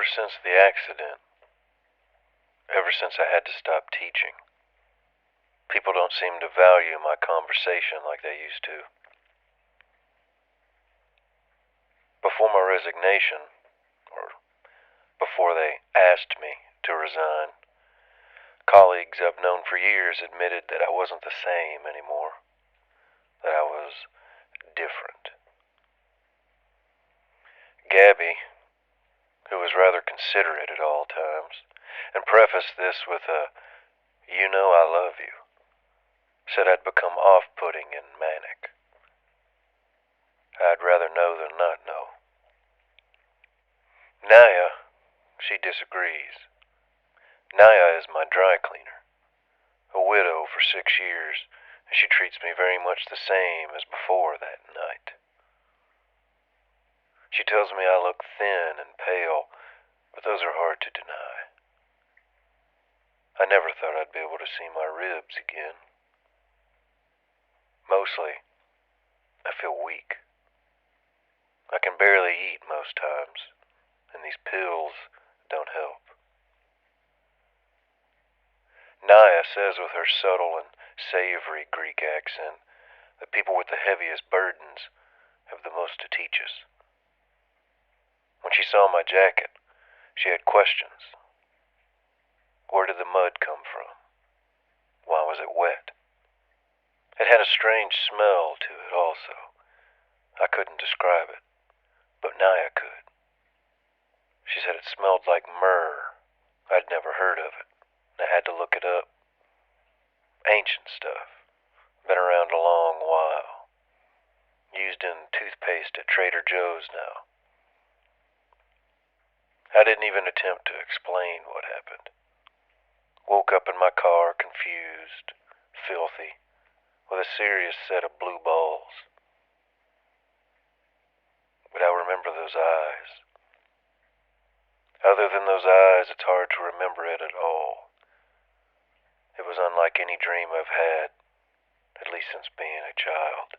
Ever since the accident, ever since I had to stop teaching, people don't seem to value my conversation like they used to. Before my resignation, or before they asked me to resign, colleagues I've known for years admitted that I wasn't the same anymore, that I was different. Gabby, who was rather considerate at all times, and prefaced this with a, "You know I love you," said I'd become off-putting and manic. I'd rather know than not know. Naya, she disagrees. Naya is my dry cleaner, a widow for 6 years, and she treats me very much the same as before that night. She tells me I look thin and pale, but those are hard to deny. I never thought I'd be able to see my ribs again. Mostly, I feel weak. I can barely eat most times, and these pills don't help. Naya says with her subtle and savory Greek accent that people with the heaviest burdens have the most to teach us. When she saw my jacket, she had questions. Where did the mud come from? Why was it wet? It had a strange smell to it also. I couldn't describe it, but Naya could. She said it smelled like myrrh. I'd never heard of it. I had to look it up. Ancient stuff. Been around a long while. Used in toothpaste at Trader Joe's now. I didn't even attempt to explain what happened. Woke up in my car confused, filthy, with a serious set of blue balls. But I remember those eyes. Other than those eyes, it's hard to remember it at all. It was unlike any dream I've had, at least since being a child.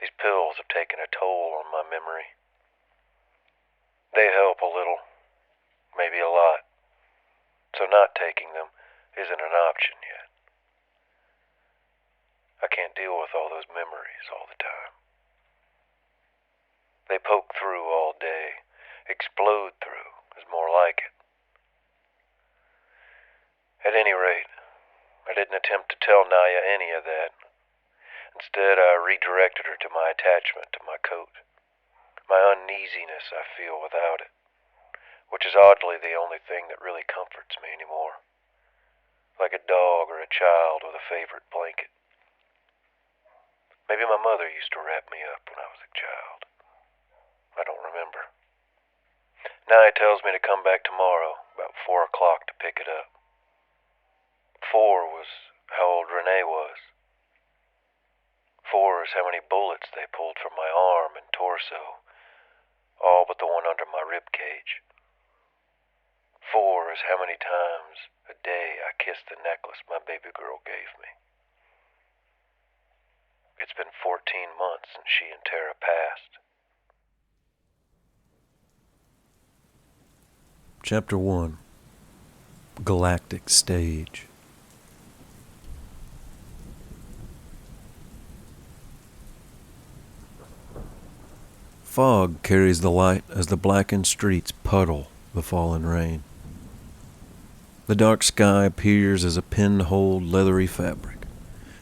These pills have taken a toll on my memory. They help a little, maybe a lot, so not taking them isn't an option yet. I can't deal with all those memories all the time. They poke through all day, explode through is more like it. At any rate, I didn't attempt to tell Naya any of that. Instead, I redirected her to my attachment to my coat. My uneasiness I feel without it, which is oddly the only thing that really comforts me anymore. Like a dog or a child with a favorite blanket. Maybe my mother used to wrap me up when I was a child. I don't remember. Naya tells me to come back tomorrow, about 4 o'clock, to pick it up. 4 was how old Renee was. 4 is how many bullets they pulled from my arm and torso, all but the one under my rib cage. 4 is how many times a day I kissed the necklace my baby girl gave me. It's been 14 months since she and Tara passed. Chapter 1. Galactic Stage. Fog carries the light as the blackened streets puddle the fallen rain. The dark sky appears as a pinholed leathery fabric,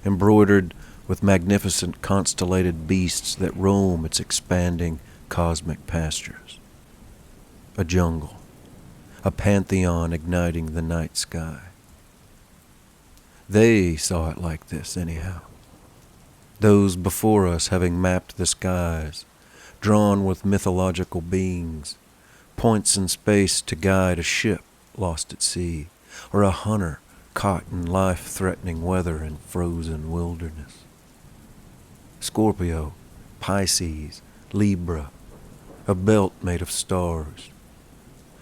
embroidered with magnificent constellated beasts that roam its expanding cosmic pastures. A jungle, a pantheon igniting the night sky. They saw it like this anyhow. Those before us having mapped the skies, drawn with mythological beings, points in space to guide a ship lost at sea, or a hunter caught in life-threatening weather in frozen wilderness. Scorpio, Pisces, Libra, a belt made of stars.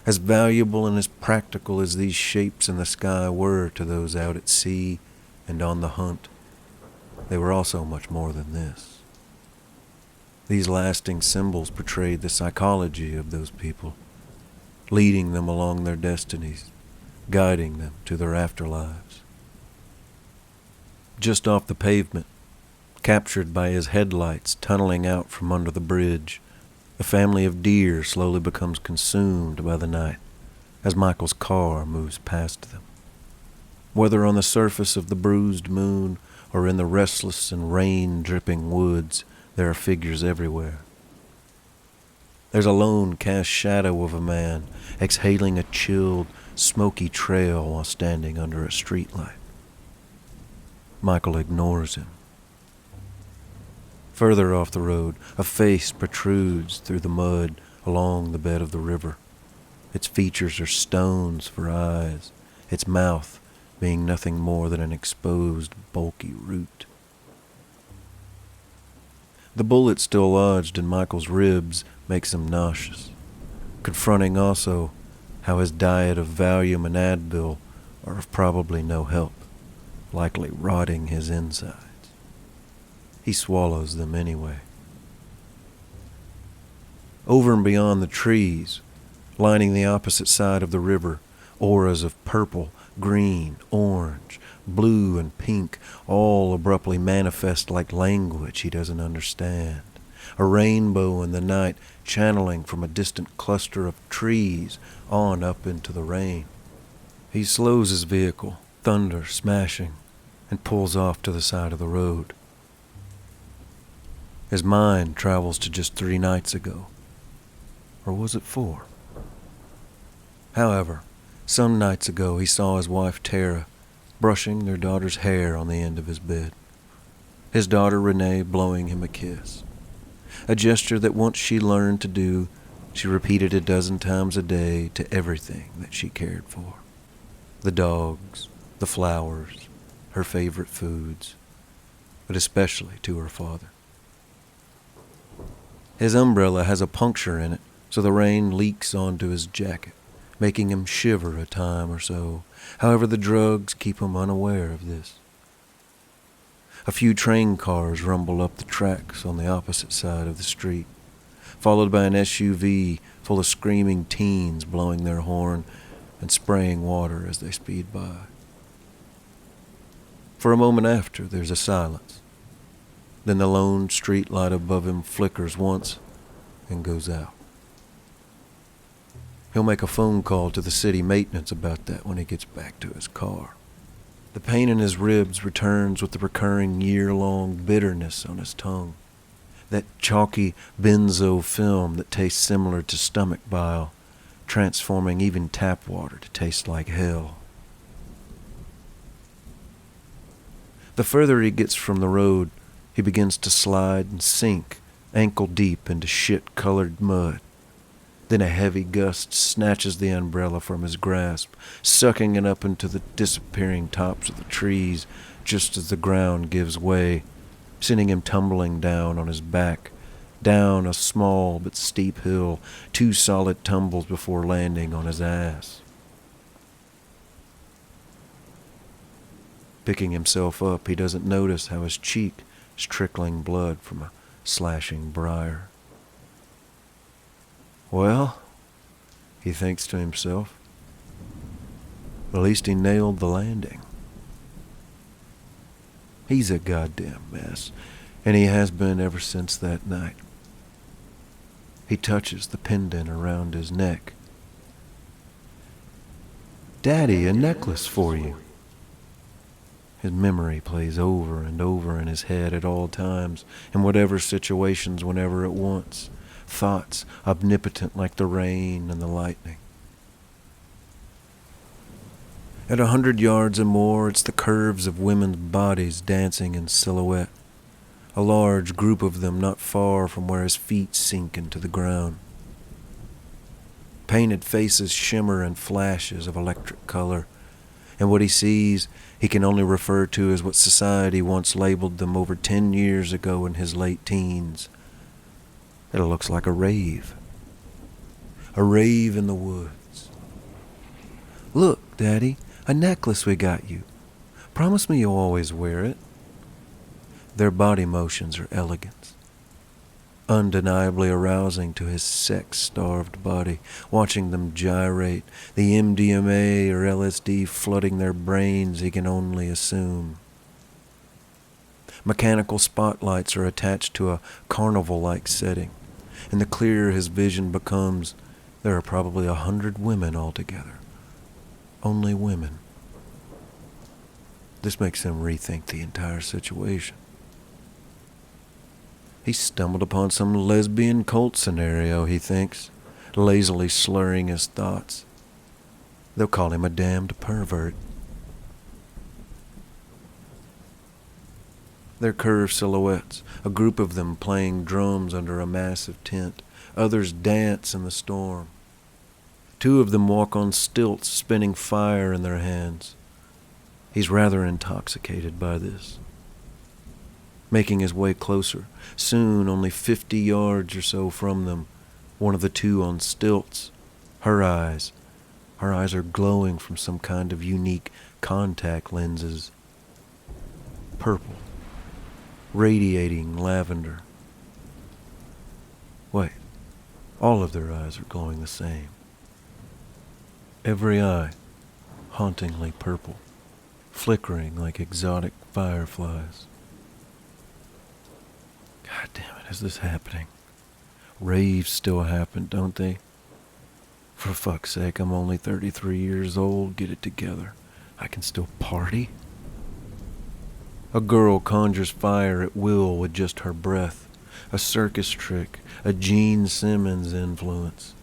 As valuable and as practical as these shapes in the sky were to those out at sea and on the hunt, they were also much more than this. These lasting symbols portrayed the psychology of those people, leading them along their destinies, guiding them to their afterlives. Just off the pavement, captured by his headlights tunneling out from under the bridge, a family of deer slowly becomes consumed by the night as Michael's car moves past them. Whether on the surface of the bruised moon or in the restless and rain-dripping woods, there are figures everywhere. There's a lone cast shadow of a man exhaling a chilled, smoky trail while standing under a streetlight. Michael ignores him. Further off the road, a face protrudes through the mud along the bed of the river. Its features are stones for eyes, its mouth being nothing more than an exposed, bulky root. The bullet still lodged in Michael's ribs makes him nauseous, confronting also how his diet of Valium and Advil are of probably no help, likely rotting his insides. He swallows them anyway. Over and beyond the trees, lining the opposite side of the river, auras of purple, green, orange, blue, and pink all abruptly manifest like language he doesn't understand. A rainbow in the night channeling from a distant cluster of trees on up into the rain. He slows his vehicle, thunder smashing, and pulls off to the side of the road. His mind travels to just 3 nights ago. Or was it 4? However, some nights ago he saw his wife Tara brushing their daughter's hair on the end of his bed. His daughter Renee blowing him a kiss. A gesture that once she learned to do, she repeated a dozen times a day to everything that she cared for. The dogs, the flowers, her favorite foods, but especially to her father. His umbrella has a puncture in it, so the rain leaks onto his jacket, making him shiver a time or so. However, the drugs keep him unaware of this. A few train cars rumble up the tracks on the opposite side of the street, followed by an SUV full of screaming teens blowing their horn and spraying water as they speed by. For a moment after, there's a silence. Then the lone street light above him flickers once and goes out. He'll make a phone call to the city maintenance about that when he gets back to his car. The pain in his ribs returns with the recurring year-long bitterness on his tongue. That chalky benzo film that tastes similar to stomach bile, transforming even tap water to taste like hell. The further he gets from the road, he begins to slide and sink ankle-deep into shit-colored mud. Then a heavy gust snatches the umbrella from his grasp, sucking it up into the disappearing tops of the trees just as the ground gives way, sending him tumbling down on his back, down a small but steep hill, 2 solid tumbles before landing on his ass. Picking himself up, he doesn't notice how his cheek is trickling blood from a slashing briar. Well, he thinks to himself, at least he nailed the landing. He's a goddamn mess, and he has been ever since that night. He touches the pendant around his neck. Daddy, a necklace for you. His memory plays over and over in his head at all times, in whatever situations, whenever it wants. Thoughts omnipotent like the rain and the lightning. At 100 yards or more, it's the curves of women's bodies dancing in silhouette. A large group of them not far from where his feet sink into the ground. Painted faces shimmer in flashes of electric color, and what he sees he can only refer to as what society once labeled them over 10 years ago in his late teens. It looks like a rave. A rave in the woods. Look, Daddy, a necklace we got you. Promise me you'll always wear it. Their body motions are elegance. undeniably arousing to his sex-starved body, watching them gyrate, the MDMA or LSD flooding their brains he can only assume. Mechanical spotlights are attached to a carnival-like setting, and the clearer his vision becomes, there are probably 100 women altogether. Only women. This makes him rethink the entire situation. He stumbled upon some lesbian cult scenario, he thinks, lazily slurring his thoughts. They'll call him a damned pervert. They're curved silhouettes, a group of them playing drums under a massive tent. Others dance in the storm. 2 of them walk on stilts, spinning fire in their hands. He's rather intoxicated by this. Making his way closer, soon only 50 yards or so from them, one of the 2 on stilts. Her eyes are glowing from some kind of unique contact lenses. Purple, radiating lavender. Wait, all of their eyes are glowing the same. Every eye hauntingly purple, flickering like exotic fireflies. God damn it, is this happening? Raves still happen, don't they? For fuck's sake, I'm only 33 years old. Get it together. I can still party? A girl conjures fire at will with just her breath. A circus trick, a Gene Simmons influence.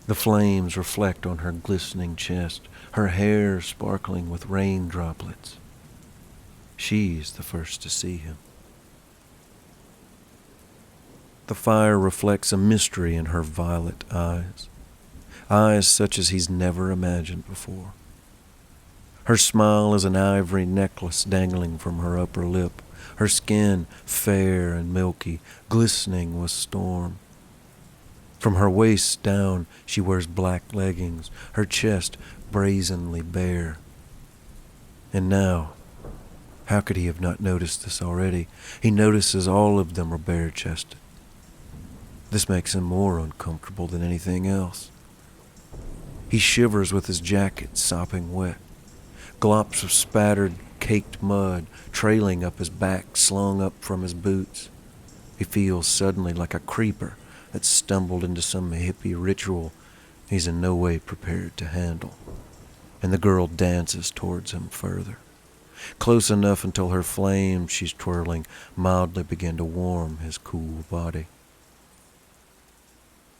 The flames reflect on her glistening chest, her hair sparkling with rain droplets. She's the first to see him. The fire reflects a mystery in her violet eyes, eyes such as he's never imagined before. Her smile is an ivory necklace dangling from her upper lip, her skin fair and milky, glistening with storm. From her waist down, she wears black leggings, her chest brazenly bare. And now, how could he have not noticed this already? He notices all of them are bare-chested. This makes him more uncomfortable than anything else. He shivers with his jacket sopping wet, glops of spattered, caked mud trailing up his back, slung up from his boots. He feels suddenly like a creeper that stumbled into some hippie ritual he's in no way prepared to handle. And the girl dances towards him further, close enough until her flames she's twirling mildly begin to warm his cool body.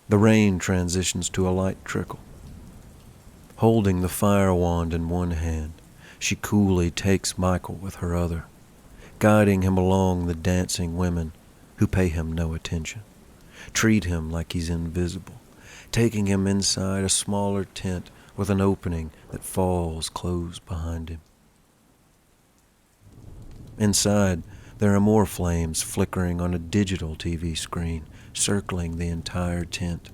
The rain transitions to a light trickle. Holding the fire wand in one hand, she coolly takes Michael with her other, guiding him along the dancing women who pay him no attention, treat him like he's invisible, taking him inside a smaller tent with an opening that falls closed behind him. Inside, there are more flames flickering on a digital TV screen, circling the entire tent.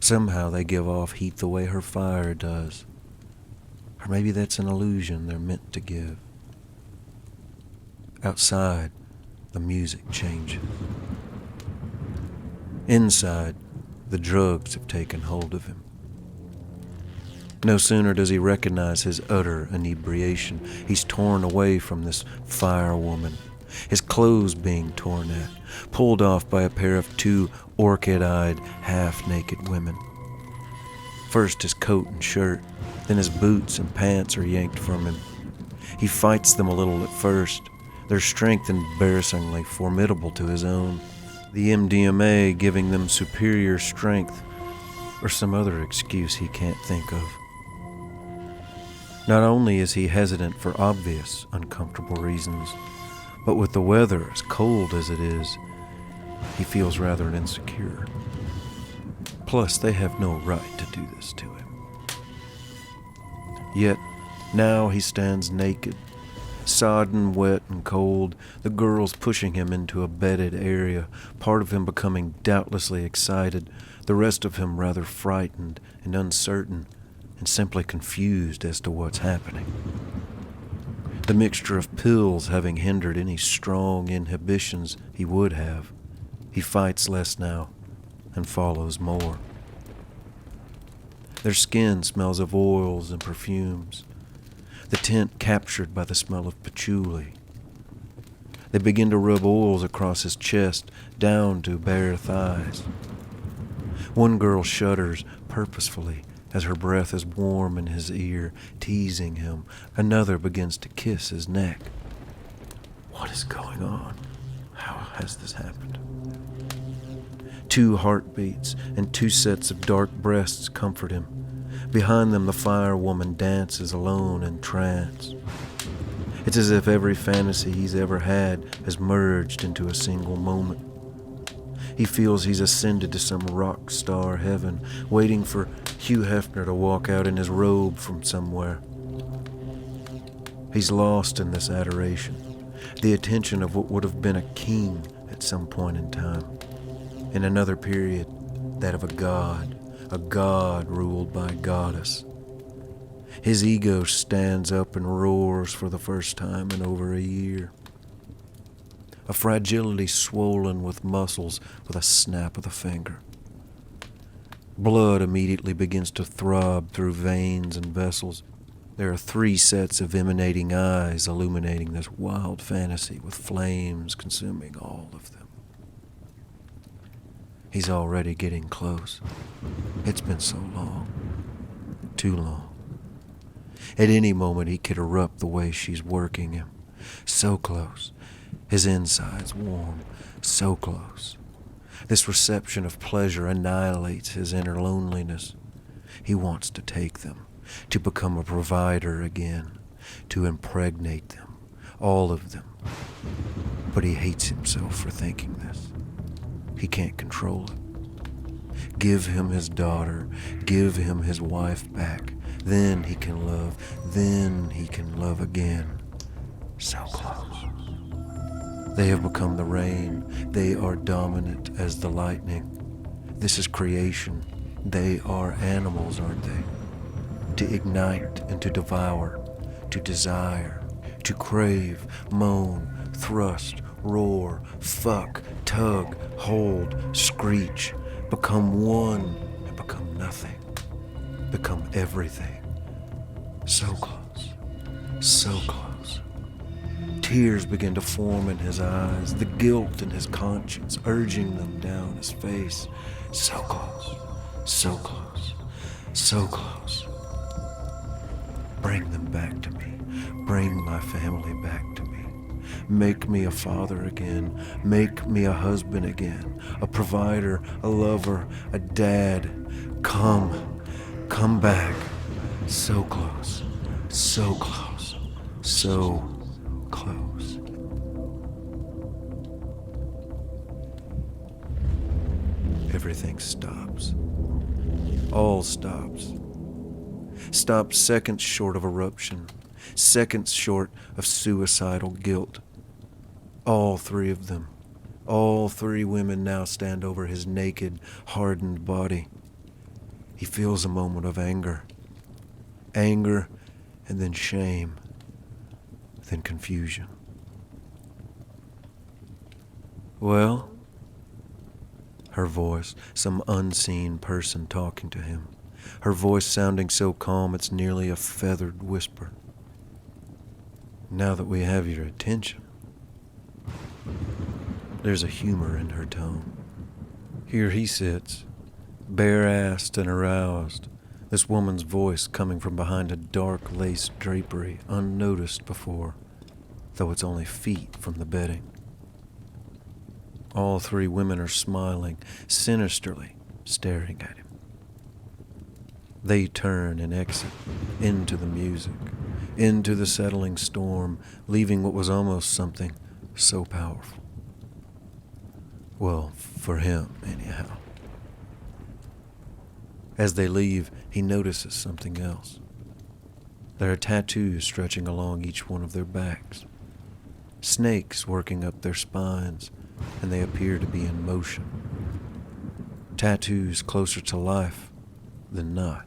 Somehow they give off heat the way her fire does. Or maybe that's an illusion they're meant to give. Outside, the music changes. Inside, the drugs have taken hold of him. No sooner does he recognize his utter inebriation, he's torn away from this fire woman, his clothes being torn at, pulled off by a pair of 2 orchid-eyed, half-naked women. First his coat and shirt, then his boots and pants are yanked from him. He fights them a little at first, their strength embarrassingly formidable to his own, the MDMA giving them superior strength, or some other excuse he can't think of. Not only is he hesitant for obvious, uncomfortable reasons, but with the weather as cold as it is, he feels rather insecure. Plus, they have no right to do this to him. Yet, now he stands naked, sodden, wet, and cold, the girls pushing him into a bedded area, part of him becoming doubtlessly excited, the rest of him rather frightened and uncertain, and simply confused as to what's happening. The mixture of pills having hindered any strong inhibitions he would have, He fights less now and follows more. Their skin smells of oils and perfumes, the tent captured by the smell of patchouli. They begin to rub oils across his chest, down to bare thighs. One girl shudders purposefully as her breath is warm in his ear, teasing him. Another begins to kiss his neck. What is going on? How has this happened? 2 heartbeats and 2 sets of dark breasts comfort him. Behind them, the fire woman dances alone in trance. It's as if every fantasy he's ever had has merged into a single moment. He feels he's ascended to some rock star heaven, waiting for Hugh Hefner to walk out in his robe from somewhere. He's lost in this adoration, the attention of what would have been a king at some point in time. In another period, that of a god ruled by a goddess. His ego stands up and roars for the first time in over a year. A fragility swollen with muscles with a snap of the finger. Blood immediately begins to throb through veins and vessels. There are 3 sets of emanating eyes illuminating this wild fantasy with flames consuming all of them. He's already getting close. It's been so long. Too long. At any moment he could erupt the way she's working him. So close. His insides warm. So close. This reception of pleasure annihilates his inner loneliness. He wants to take them, to become a provider again, to impregnate them, all of them. But he hates himself for thinking this. He can't control it. Give him his daughter, give him his wife back. Then he can love, then he can love again. So close. They have become the rain. They are dominant as the lightning. This is creation. They are animals, aren't they? To ignite and to devour, to desire, to crave, moan, thrust, roar, fuck, tug, hold, screech, become one and become nothing, become everything. So close, so close. Tears begin to form in his eyes, the guilt in his conscience urging them down his face. So close, so close, so close. Bring them back to me. Bring my family back to me. Make me a father again. Make me a husband again. A provider, a lover, a dad. Come back. So close, so close, so close. Everything stops. All stops. Stops seconds short of eruption, seconds short of suicidal guilt. All 3 of them, all 3 women now stand over his naked, hardened body. He feels a moment of anger. Anger, and then shame, then confusion. Well? Her voice, some unseen person talking to him. Her voice sounding so calm it's nearly a feathered whisper. Now that we have your attention. There's a humor in her tone. Here he sits, bare-assed and aroused, this woman's voice coming from behind a dark lace drapery unnoticed before, though it's only feet from the bedding. All 3 women are smiling, sinisterly staring at him. They turn and exit into the music, into the settling storm, leaving what was almost something so powerful. Well, for him, anyhow. As they leave, he notices something else. There are tattoos stretching along each one of their backs, snakes working up their spines, and they appear to be in motion. Tattoos closer to life than not.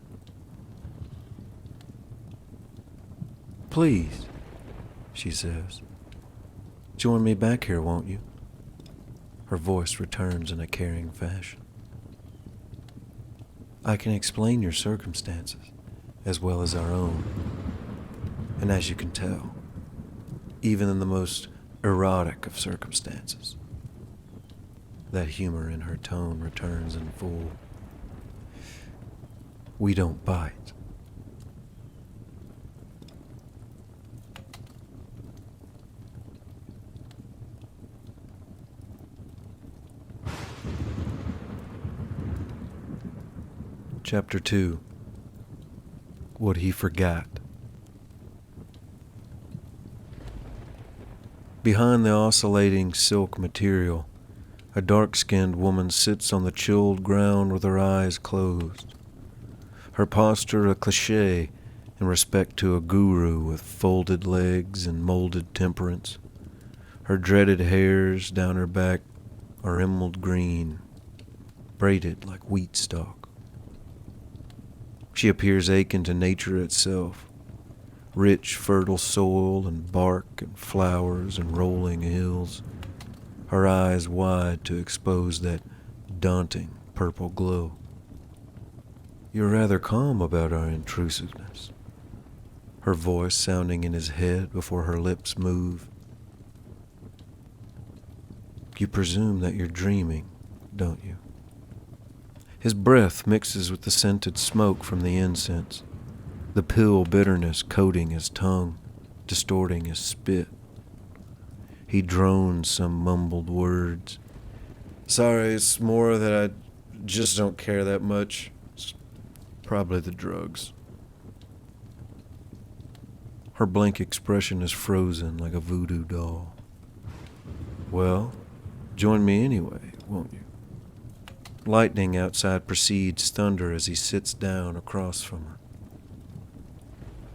Please, she says, join me back here, won't you? Her voice returns in a caring fashion. I can explain your circumstances, as well as our own. And as you can tell, even in the most erotic of circumstances, that humor in her tone returns in full. We don't bite. Chapter 2. What he forgot. Behind the oscillating silk material, a dark-skinned woman sits on the chilled ground with her eyes closed. Her posture a cliché in respect to a guru with folded legs and molded temperance. Her dreaded hairs down her back are emerald green, braided like wheat stalk. She appears akin to nature itself, rich, fertile soil and bark and flowers and rolling hills, her eyes wide to expose that daunting purple glow. You're rather calm about our intrusiveness, her voice sounding in his head before her lips move. You presume that you're dreaming, don't you? His breath mixes with the scented smoke from the incense, the pill bitterness coating his tongue, distorting his spit. He drones some mumbled words. Sorry, it's more that I just don't care that much. It's probably the drugs. Her blank expression is frozen like a voodoo doll. Well, join me anyway, won't you? Lightning outside precedes thunder as he sits down across from her.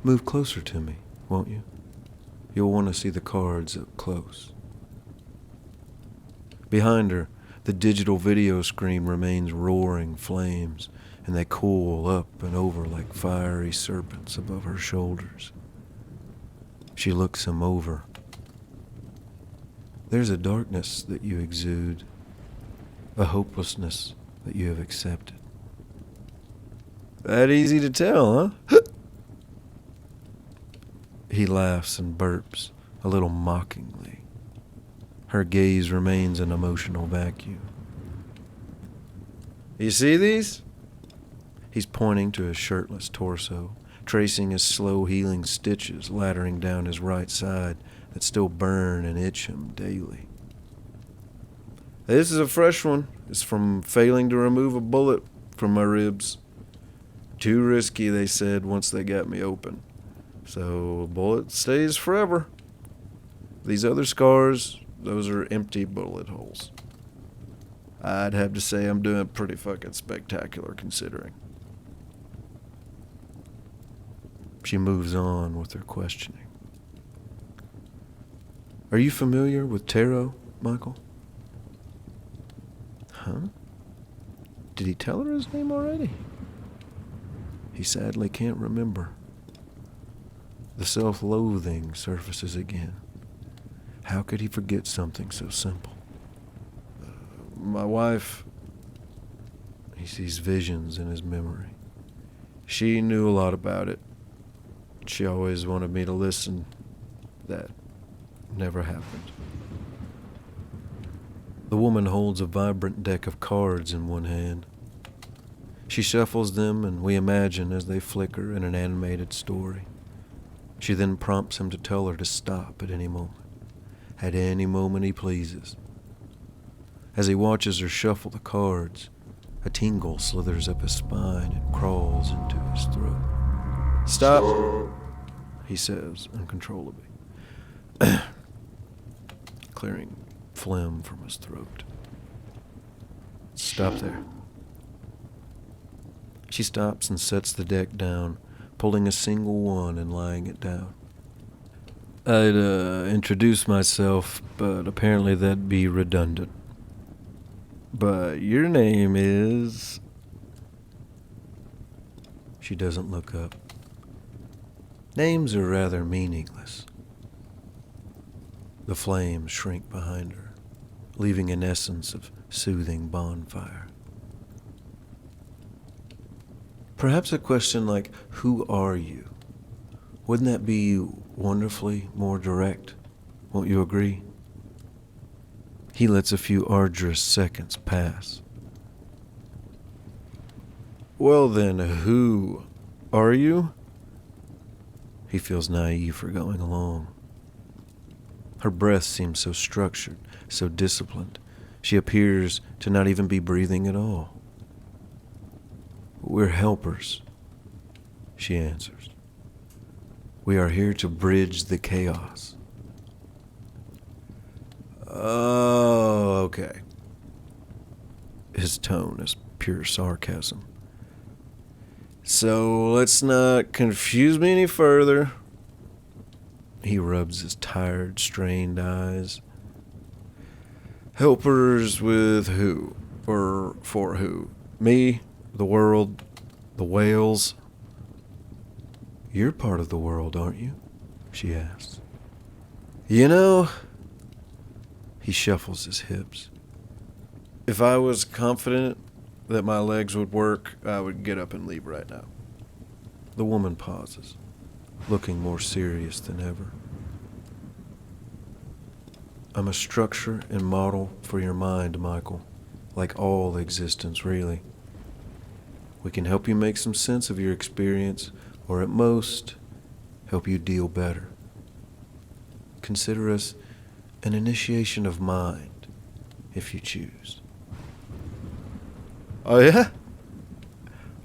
Move closer to me, won't you? You'll want to see the cards up close. Behind her, the digital video screen remains roaring flames, and they coil up and over like fiery serpents above her shoulders. She looks him over. There's a darkness that you exude, a hopelessness that you have accepted. That easy to tell, huh? He laughs and burps, a little mockingly. Her gaze remains an emotional vacuum. You see these? He's pointing to his shirtless torso, tracing his slow-healing stitches laddering down his right side that still burn and itch him daily. This is a fresh one. It's from failing to remove a bullet from my ribs. Too risky, they said, once they got me open. So a bullet stays forever. These other scars, those are empty bullet holes. I'd have to say I'm doing pretty fucking spectacular considering. She moves on with her questioning. Are you familiar with tarot, Michael? Huh? Did he tell her his name already? He sadly can't remember. The self-loathing surfaces again. How could he forget something so simple? My wife, he sees visions in his memory. She knew a lot about it. She always wanted me to listen. That never happened. The woman holds a vibrant deck of cards in one hand. She shuffles them, and we imagine as they flicker in an animated story. She then prompts him to tell her to stop at any moment he pleases. As he watches her shuffle the cards, a tingle slithers up his spine and crawls into his throat. Stop, he says uncontrollably, clearing phlegm from his throat. Stop there. She stops and sets the deck down, pulling a single one and laying it down. I'd introduce myself, but apparently that'd be redundant. But your name is... She doesn't look up. Names are rather meaningless. The flames shrink behind her, leaving an essence of soothing bonfire. Perhaps a question like, who are you? Wouldn't that be wonderfully more direct? Won't you agree? He lets a few arduous seconds pass. Well then, who are you? He feels naive for going along. Her breath seems so structured, so disciplined. She appears to not even be breathing at all. We're helpers, she answers. We are here to bridge the chaos. Oh, okay. His tone is pure sarcasm. So let's not confuse me any further. He rubs his tired, strained eyes. Helpers with who? Or for who? Me? The world? The whales? You're part of the world, aren't you? She asks. You know, he shuffles his hips. If I was confident that my legs would work, I would get up and leave right now. The woman pauses, looking more serious than ever. I'm a structure and model for your mind, Michael, like all existence, really. We can help you make some sense of your experience, or at most, help you deal better. Consider us an initiation of mind, if you choose. Oh yeah?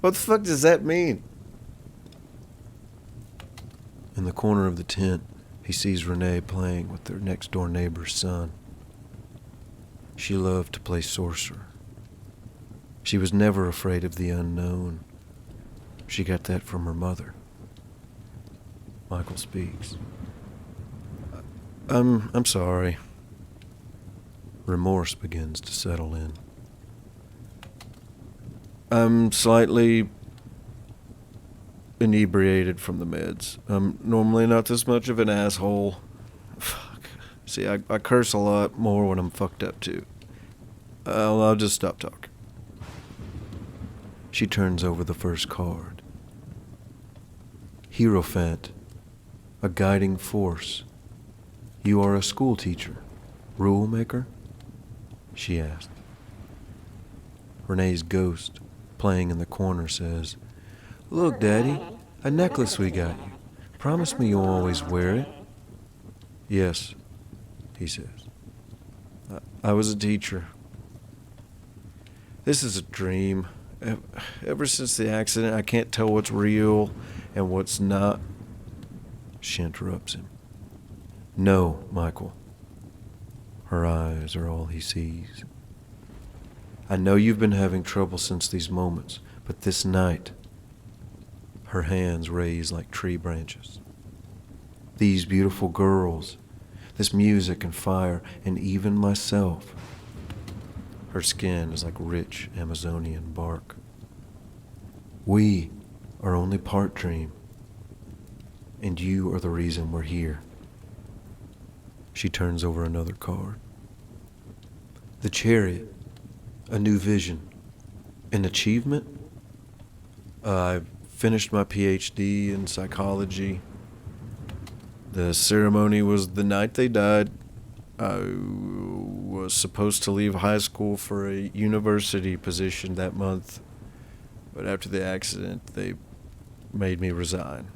What the fuck does that mean? In the corner of the tent, he sees Renee playing with their next-door neighbor's son. She loved to play sorcerer. She was never afraid of the unknown. She got that from her mother. Michael speaks. I'm sorry. Remorse begins to settle in. I'm slightly inebriated from the meds. I'm normally not this much of an asshole. Fuck. See, I curse a lot more when I'm fucked up too. I'll just stop talking. She turns over the first card. Hierophant, a guiding force. You are a school teacher, rule maker? She asked. Renee's ghost, playing in the corner, says, Look, Daddy, a necklace we got you. Promise me you'll always wear it. Yes, he says. I was a teacher. This is a dream. Ever since the accident, I can't tell what's real and what's not. She interrupts him. No, Michael. Her eyes are all he sees. I know you've been having trouble since these moments, but this night, her hands raised like tree branches. These beautiful girls, this music and fire, and even myself. Her skin is like rich Amazonian bark. We are only part dream, and you are the reason we're here. She turns over another card. The Chariot, a new vision, an achievement. I've finished my PhD in psychology. The ceremony was the night they died. I was supposed to leave high school for a university position that month, but after the accident, they made me resign.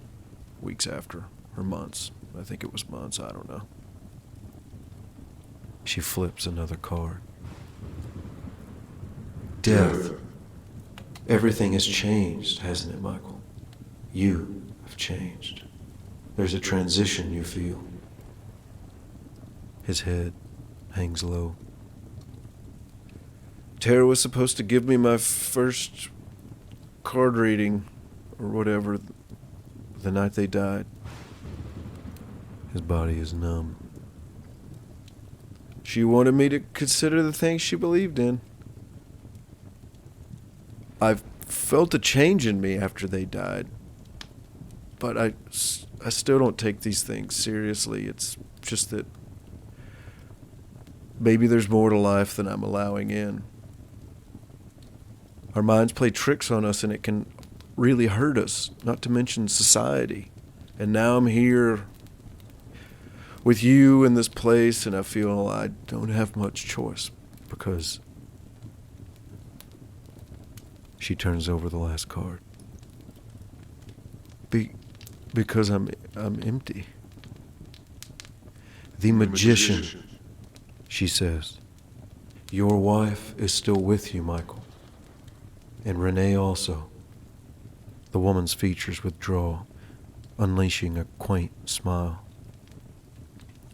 Weeks after, or months. I think it was months, I don't know. She flips another card. Death. Everything has changed, hasn't it, Michael? You have changed. There's a transition you feel. His head hangs low. Tara was supposed to give me my first card reading, or whatever, the night they died. His body is numb. She wanted me to consider the things she believed in. I felt a change in me after they died, but I still don't take these things seriously. It's just that Maybe there's more to life than I'm allowing in. Our minds play tricks on us, and it can really hurt us, not to mention society. And now I'm here with you in this place, and I feel I don't have much choice because... She turns over the last card. Because I'm empty. The magician, she says. Your wife is still with you, Michael. And Renee also. The woman's features withdraw, unleashing a quaint smile.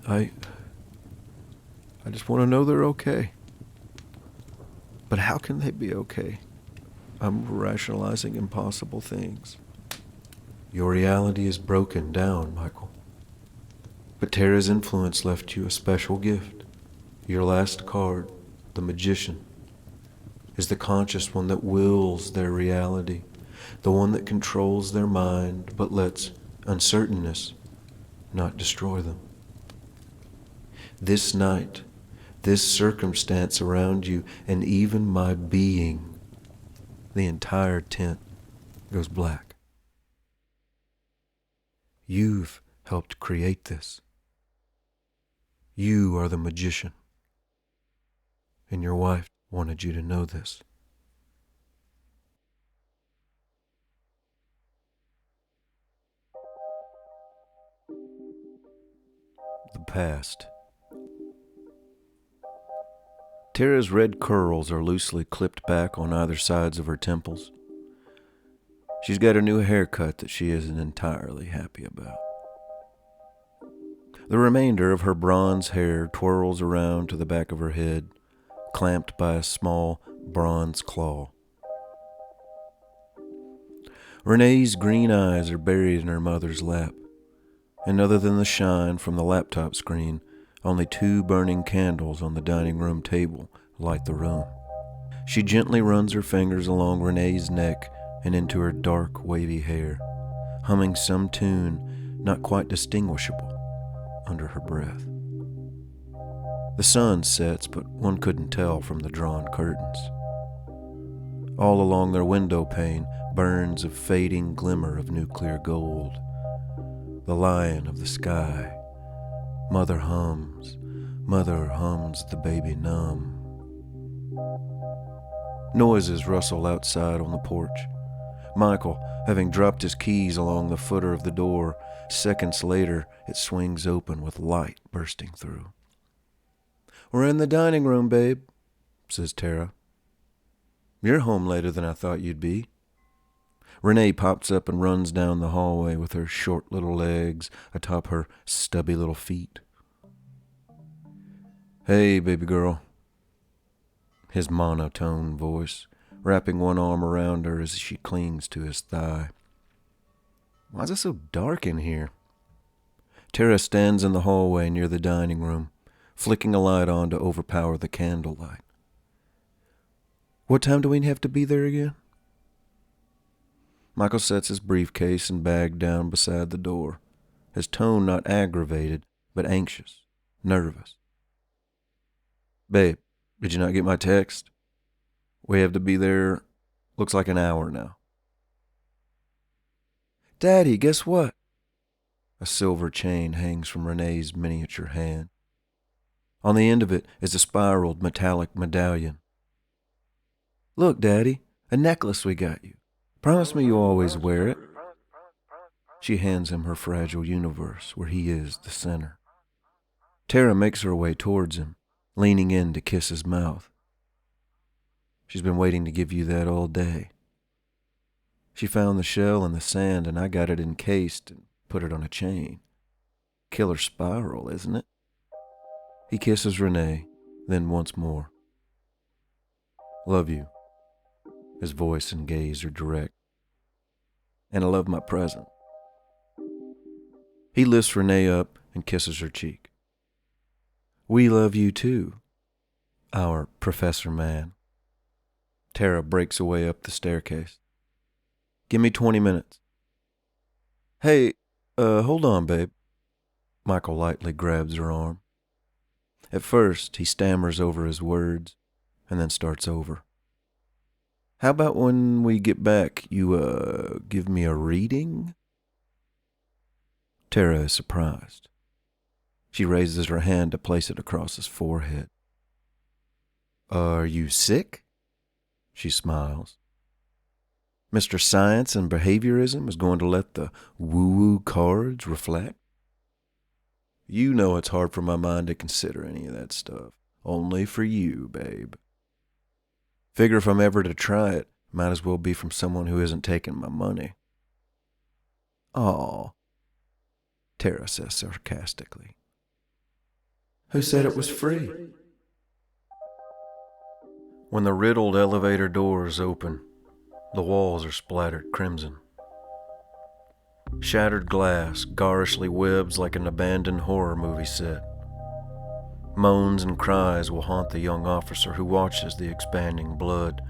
I just want to know they're okay. But how can they be okay? I'm rationalizing impossible things. Your reality is broken down, Michael. But Tara's influence left you a special gift. Your last card, the magician, is the conscious one that wills their reality, the one that controls their mind but lets uncertainness not destroy them. This night, this circumstance around you, and even my being, the entire tent goes black. You've helped create this. You are the magician. And your wife wanted you to know this. The past. Tara's red curls are loosely clipped back on either sides of her temples. She's got a new haircut that she isn't entirely happy about. The remainder of her bronze hair twirls around to the back of her head, clamped by a small bronze claw. Renee's green eyes are buried in her mother's lap, and other than the shine from the laptop screen, only 2 burning candles on the dining room table light the room. She gently runs her fingers along Renee's neck and into her dark, wavy hair, humming some tune not quite distinguishable under her breath. The sun sets, but one couldn't tell from the drawn curtains. All along their window pane burns a fading glimmer of nuclear gold. The lion of the sky. Mother hums the baby numb. Noises rustle outside on the porch. Michael, having dropped his keys along the footer of the door, seconds later it swings open with light bursting through. We're in the dining room, babe, says Tara. You're home later than I thought you'd be. Renee pops up and runs down the hallway with her short little legs atop her stubby little feet. Hey, baby girl. His monotone voice, wrapping one arm around her as she clings to his thigh. Why's it so dark in here? Tara stands in the hallway near the dining room, flicking a light on to overpower the candlelight. What time do we have to be there again? Michael sets his briefcase and bag down beside the door, his tone not aggravated, but anxious, nervous. Babe, did you not get my text? We have to be there, looks like an hour now. Daddy, guess what? A silver chain hangs from Renee's miniature hand. On the end of it is a spiraled metallic medallion. Look, Daddy, a necklace we got you. Promise me you'll always wear it. She hands him her fragile universe where he is the center. Tara makes her way towards him, leaning in to kiss his mouth. She's been waiting to give you that all day. She found the shell in the sand and I got it encased and put it on a chain. Killer spiral, isn't it? He kisses Renee, then once more. Love you. His voice and gaze are direct. And I love my present. He lifts Renee up and kisses her cheek. We love you too, our professor man. Tara breaks away up the staircase. Give me 20 minutes. Hey, hold on, babe. Michael lightly grabs her arm. At first, he stammers over his words and then starts over. How about when we get back, you, give me a reading? Tara is surprised. She raises her hand to place it across his forehead. Are you sick? She smiles. Mr. Science and Behaviorism is going to let the woo-woo cards reflect? You know it's hard for my mind to consider any of that stuff. Only for you, babe. Figure if I'm ever to try it, might as well be from someone who isn't taking my money. Aw, Tara says sarcastically. Who said it was free? When the riddled elevator doors open, the walls are splattered crimson. Shattered glass garishly webs like an abandoned horror movie set. Moans and cries will haunt the young officer who watches the expanding blood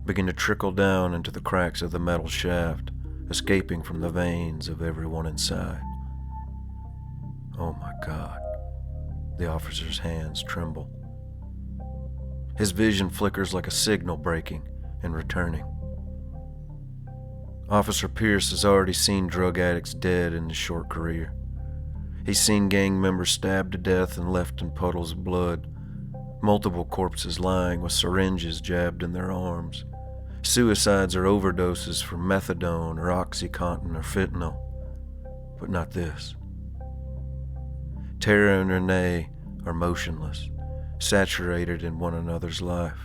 begin to trickle down into the cracks of the metal shaft, escaping from the veins of everyone inside. Oh my God. The officer's hands tremble. His vision flickers like a signal breaking and returning. Officer Pierce has already seen drug addicts dead in his short career. He's seen gang members stabbed to death and left in puddles of blood, multiple corpses lying with syringes jabbed in their arms, suicides or overdoses from methadone or OxyContin or fentanyl. But not this. Tara and Renee are motionless, saturated in one another's life.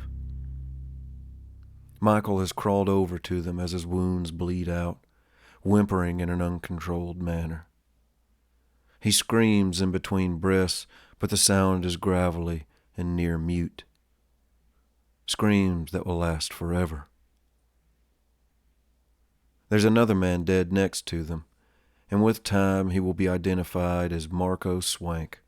Michael has crawled over to them as his wounds bleed out, whimpering in an uncontrolled manner. He screams in between breaths, but the sound is gravelly and near mute. Screams that will last forever. There's another man dead next to them, and with time he will be identified as Marco Swank,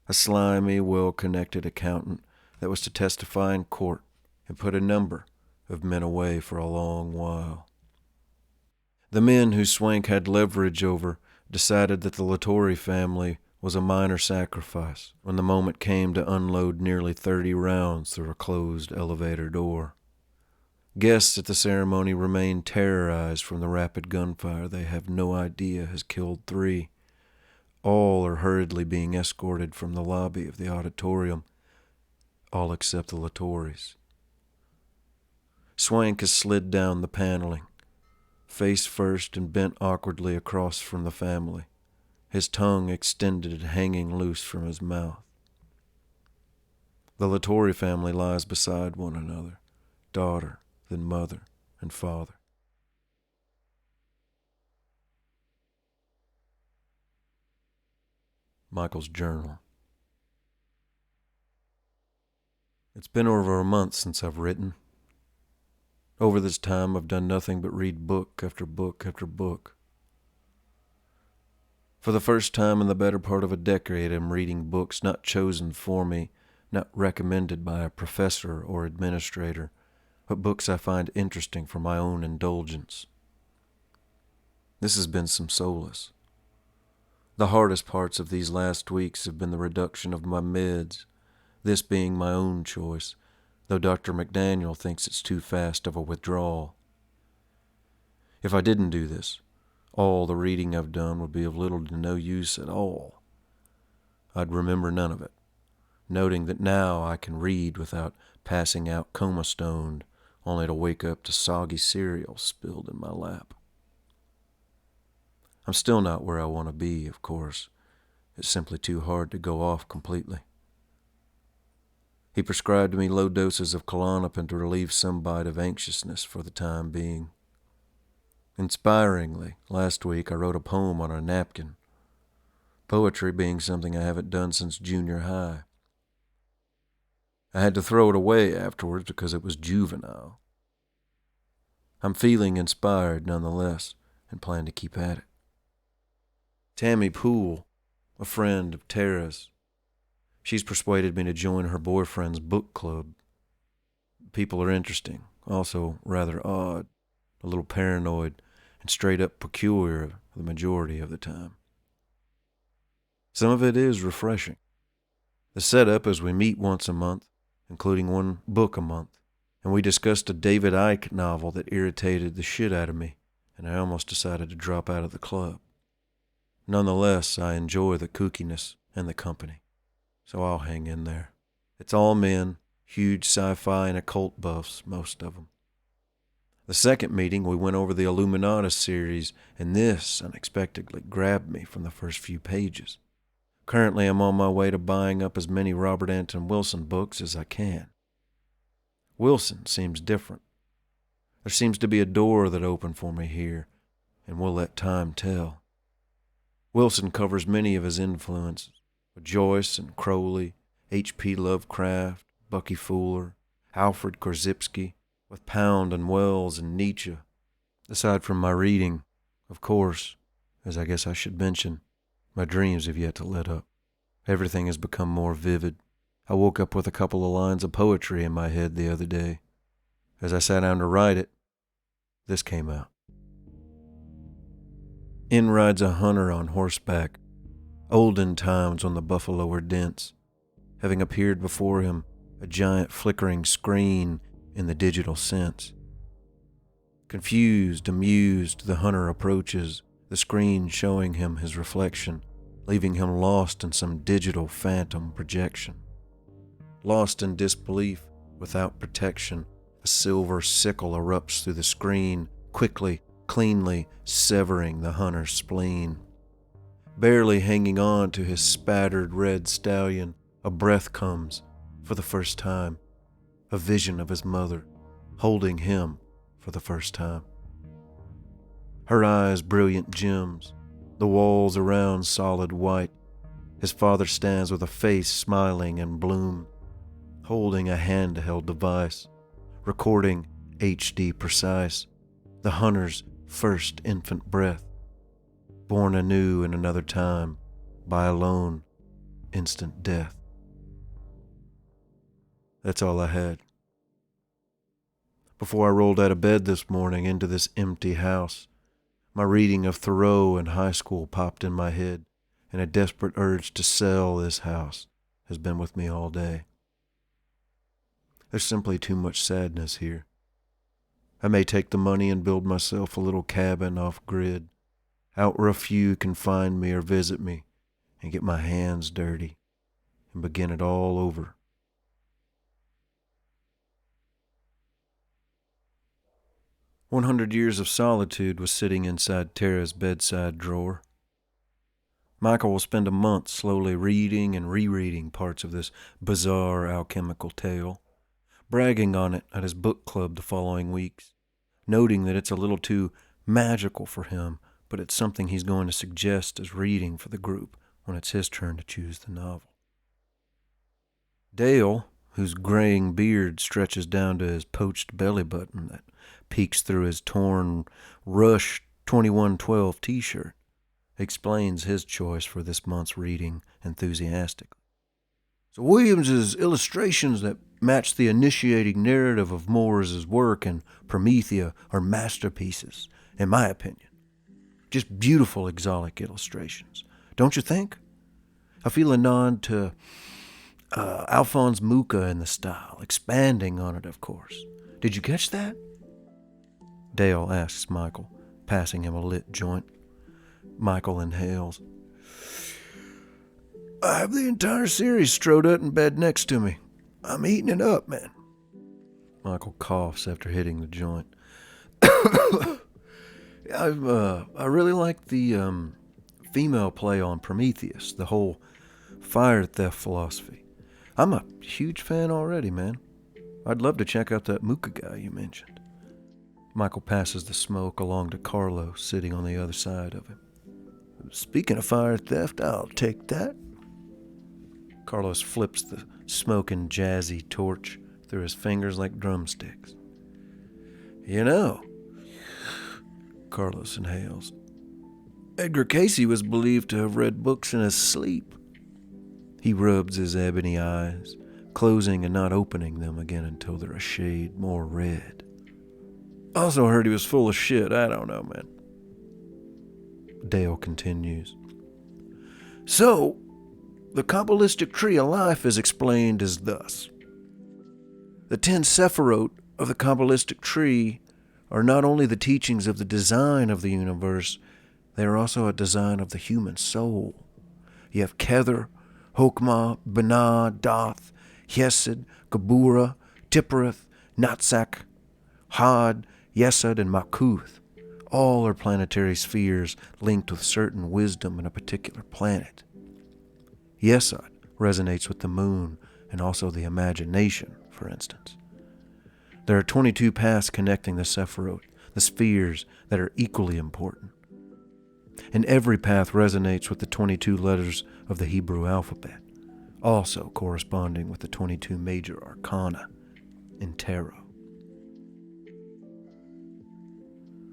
a slimy, well-connected accountant that was to testify in court and put a number of men away for a long while. The men who Swank had leverage over decided that the LaTorre family was a minor sacrifice when the moment came to unload nearly 30 rounds through a closed elevator door. Guests at the ceremony remain terrorized from the rapid gunfire they have no idea has killed 3. All are hurriedly being escorted from the lobby of the auditorium, all except the LaTorres. Swank has slid down the paneling, face first and bent awkwardly across from the family, his tongue extended and hanging loose from his mouth. The LaTorre family lies beside one another, daughter, then mother and father. Michael's journal. It's been over a month since I've written. Over this time, I've done nothing but read book after book after book. For the first time in the better part of a decade, I'm reading books not chosen for me, not recommended by a professor or administrator, but books I find interesting for my own indulgence. This has been some solace. The hardest parts of these last weeks have been the reduction of my meds, this being my own choice, though Dr. McDaniel thinks it's too fast of a withdrawal. If I didn't do this, all the reading I've done would be of little to no use at all. I'd remember none of it, noting that now I can read without passing out coma-stoned, only to wake up to soggy cereal spilled in my lap. I'm still not where I want to be, of course. It's simply too hard to go off completely. He prescribed me low doses of Klonopin to relieve some bite of anxiousness for the time being. Inspiringly, last week I wrote a poem on a napkin, poetry being something I haven't done since junior high. I had to throw it away afterwards because it was juvenile. I'm feeling inspired nonetheless and plan to keep at it. Tammy Poole, a friend of Tara's, she's persuaded me to join her boyfriend's book club. People are interesting, also rather odd, a little paranoid, and straight up peculiar the majority of the time. Some of it is refreshing. The setup is we meet once a month, including one book a month, and we discussed a David Icke novel that irritated the shit out of me, and I almost decided to drop out of the club. Nonetheless, I enjoy the kookiness and the company, so I'll hang in there. It's all men, huge sci-fi and occult buffs, most of them. The second meeting, we went over the Illuminati series, and this unexpectedly grabbed me from the first few pages. Currently, I'm on my way to buying up as many Robert Anton Wilson books as I can. Wilson seems different. There seems to be a door that opened for me here, and we'll let time tell. Wilson covers many of his influences, with Joyce and Crowley, H.P. Lovecraft, Bucky Fuller, Alfred Korzybski, with Pound and Wells and Nietzsche. Aside from my reading, of course, as I guess I should mention, my dreams have yet to let up. Everything has become more vivid. I woke up with a couple of lines of poetry in my head the other day. As I sat down to write it, this came out. In rides a hunter on horseback, olden times when the buffalo were dense, having appeared before him a giant flickering screen in the digital sense. Confused, amused, the hunter approaches, the screen showing him his reflection, leaving him lost in some digital phantom projection. Lost in disbelief, without protection, a silver sickle erupts through the screen, quickly, cleanly severing the hunter's spleen. Barely hanging on to his spattered red stallion, a breath comes, for the first time, a vision of his mother, holding him for the first time. Her eyes brilliant gems, the walls around solid white. His father stands with a face smiling in bloom, holding a handheld device, recording HD precise, the hunter's first infant breath, born anew in another time, by alone, instant death. That's all I had. Before I rolled out of bed this morning into this empty house, my reading of Thoreau in high school popped in my head, and a desperate urge to sell this house has been with me all day. There's simply too much sadness here. I may take the money and build myself a little cabin off-grid, out where a few can find me or visit me, and get my hands dirty, and begin it all over. "100 Years of Solitude" was sitting inside Tara's bedside drawer. Michael will spend a month slowly reading and rereading parts of this bizarre alchemical tale, bragging on it at his book club the following weeks, noting that it's a little too magical for him, but it's something he's going to suggest as reading for the group when it's his turn to choose the novel. Dale, whose graying beard stretches down to his poached belly button that peeks through his torn Rush 2112 t-shirt, explains his choice for this month's reading enthusiastically. So Williams's illustrations that match the initiating narrative of Moore's work and Promethea are masterpieces, in my opinion. Just beautiful exotic illustrations, don't you think? I feel a nod to Alphonse Mucha in the style, expanding on it, of course. Did you catch that? Dale asks Michael, passing him a lit joint. Michael inhales. I have the entire series strode out in bed next to me. I'm eating it up, man. Michael coughs after hitting the joint. I really like the female play on Prometheus, the whole fire theft philosophy. I'm a huge fan already, man. I'd love to check out that Mucha guy you mentioned. Michael passes the smoke along to Carlo, sitting on the other side of him. Speaking of fire theft, I'll take that. Carlos flips the smoking jazzy torch through his fingers like drumsticks. You know, Carlos inhales, Edgar Cayce was believed to have read books in his sleep. He rubs his ebony eyes, closing and not opening them again until they're a shade more red. Also heard he was full of shit. I don't know, man. Dale continues. So, The Kabbalistic tree of life is explained as thus. The 10 Sephirot of the Kabbalistic tree are not only the teachings of the design of the universe, they are also a design of the human soul. You have Kether, Hokmah, Binah, Doth, Hesed, Gebura, Tippereth, Natzak, Had, Yesod, and Makuth. All are planetary spheres linked with certain wisdom in a particular planet. Yesod resonates with the moon and also the imagination, for instance. There are 22 paths connecting the Sephirot, the spheres that are equally important. And every path resonates with the 22 letters of the Hebrew alphabet, also corresponding with the 22 major arcana in tarot.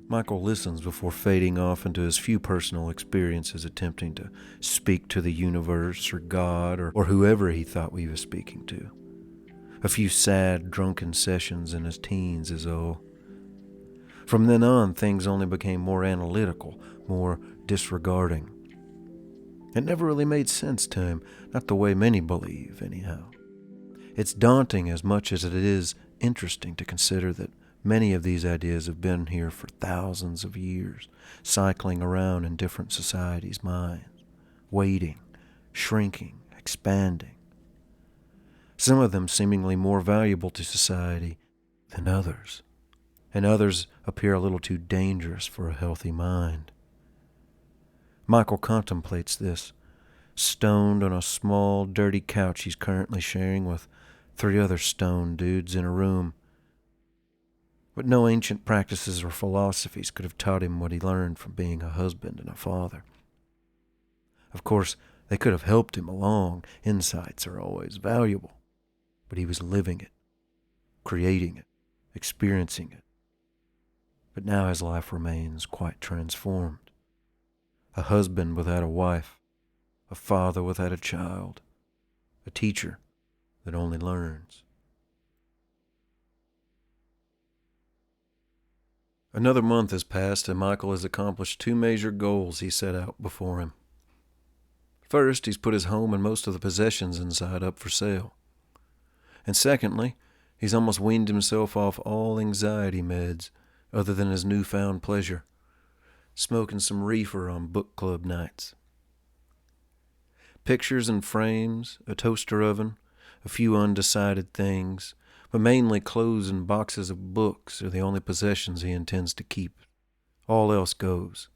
Michael listens before fading off into his few personal experiences attempting to speak to the universe or God or whoever he thought he was speaking to. A few sad, drunken sessions in his teens is all. From then on, things only became more analytical, more disregarding. It never really made sense to him, not the way many believe, anyhow. It's daunting as much as it is interesting to consider that many of these ideas have been here for thousands of years, cycling around in different societies' minds, waiting, shrinking, expanding. Some of them seemingly more valuable to society than others, and others appear a little too dangerous for a healthy mind. Michael contemplates this, stoned on a small, dirty couch he's currently sharing with 3 other stoned dudes in a room. But no ancient practices or philosophies could have taught him what he learned from being a husband and a father. Of course, they could have helped him along. Insights are always valuable. But he was living it, creating it, experiencing it. But now his life remains quite transformed. A husband without a wife, a father without a child, a teacher that only learns. Another month has passed and Michael has accomplished 2 major goals he set out before him. First, he's put his home and most of the possessions inside up for sale. And secondly, he's almost weaned himself off all anxiety meds other than his newfound pleasure, smoking some reefer on book club nights. Pictures and frames, a toaster oven, a few undecided things, but mainly clothes and boxes of books are the only possessions he intends to keep. All else goes.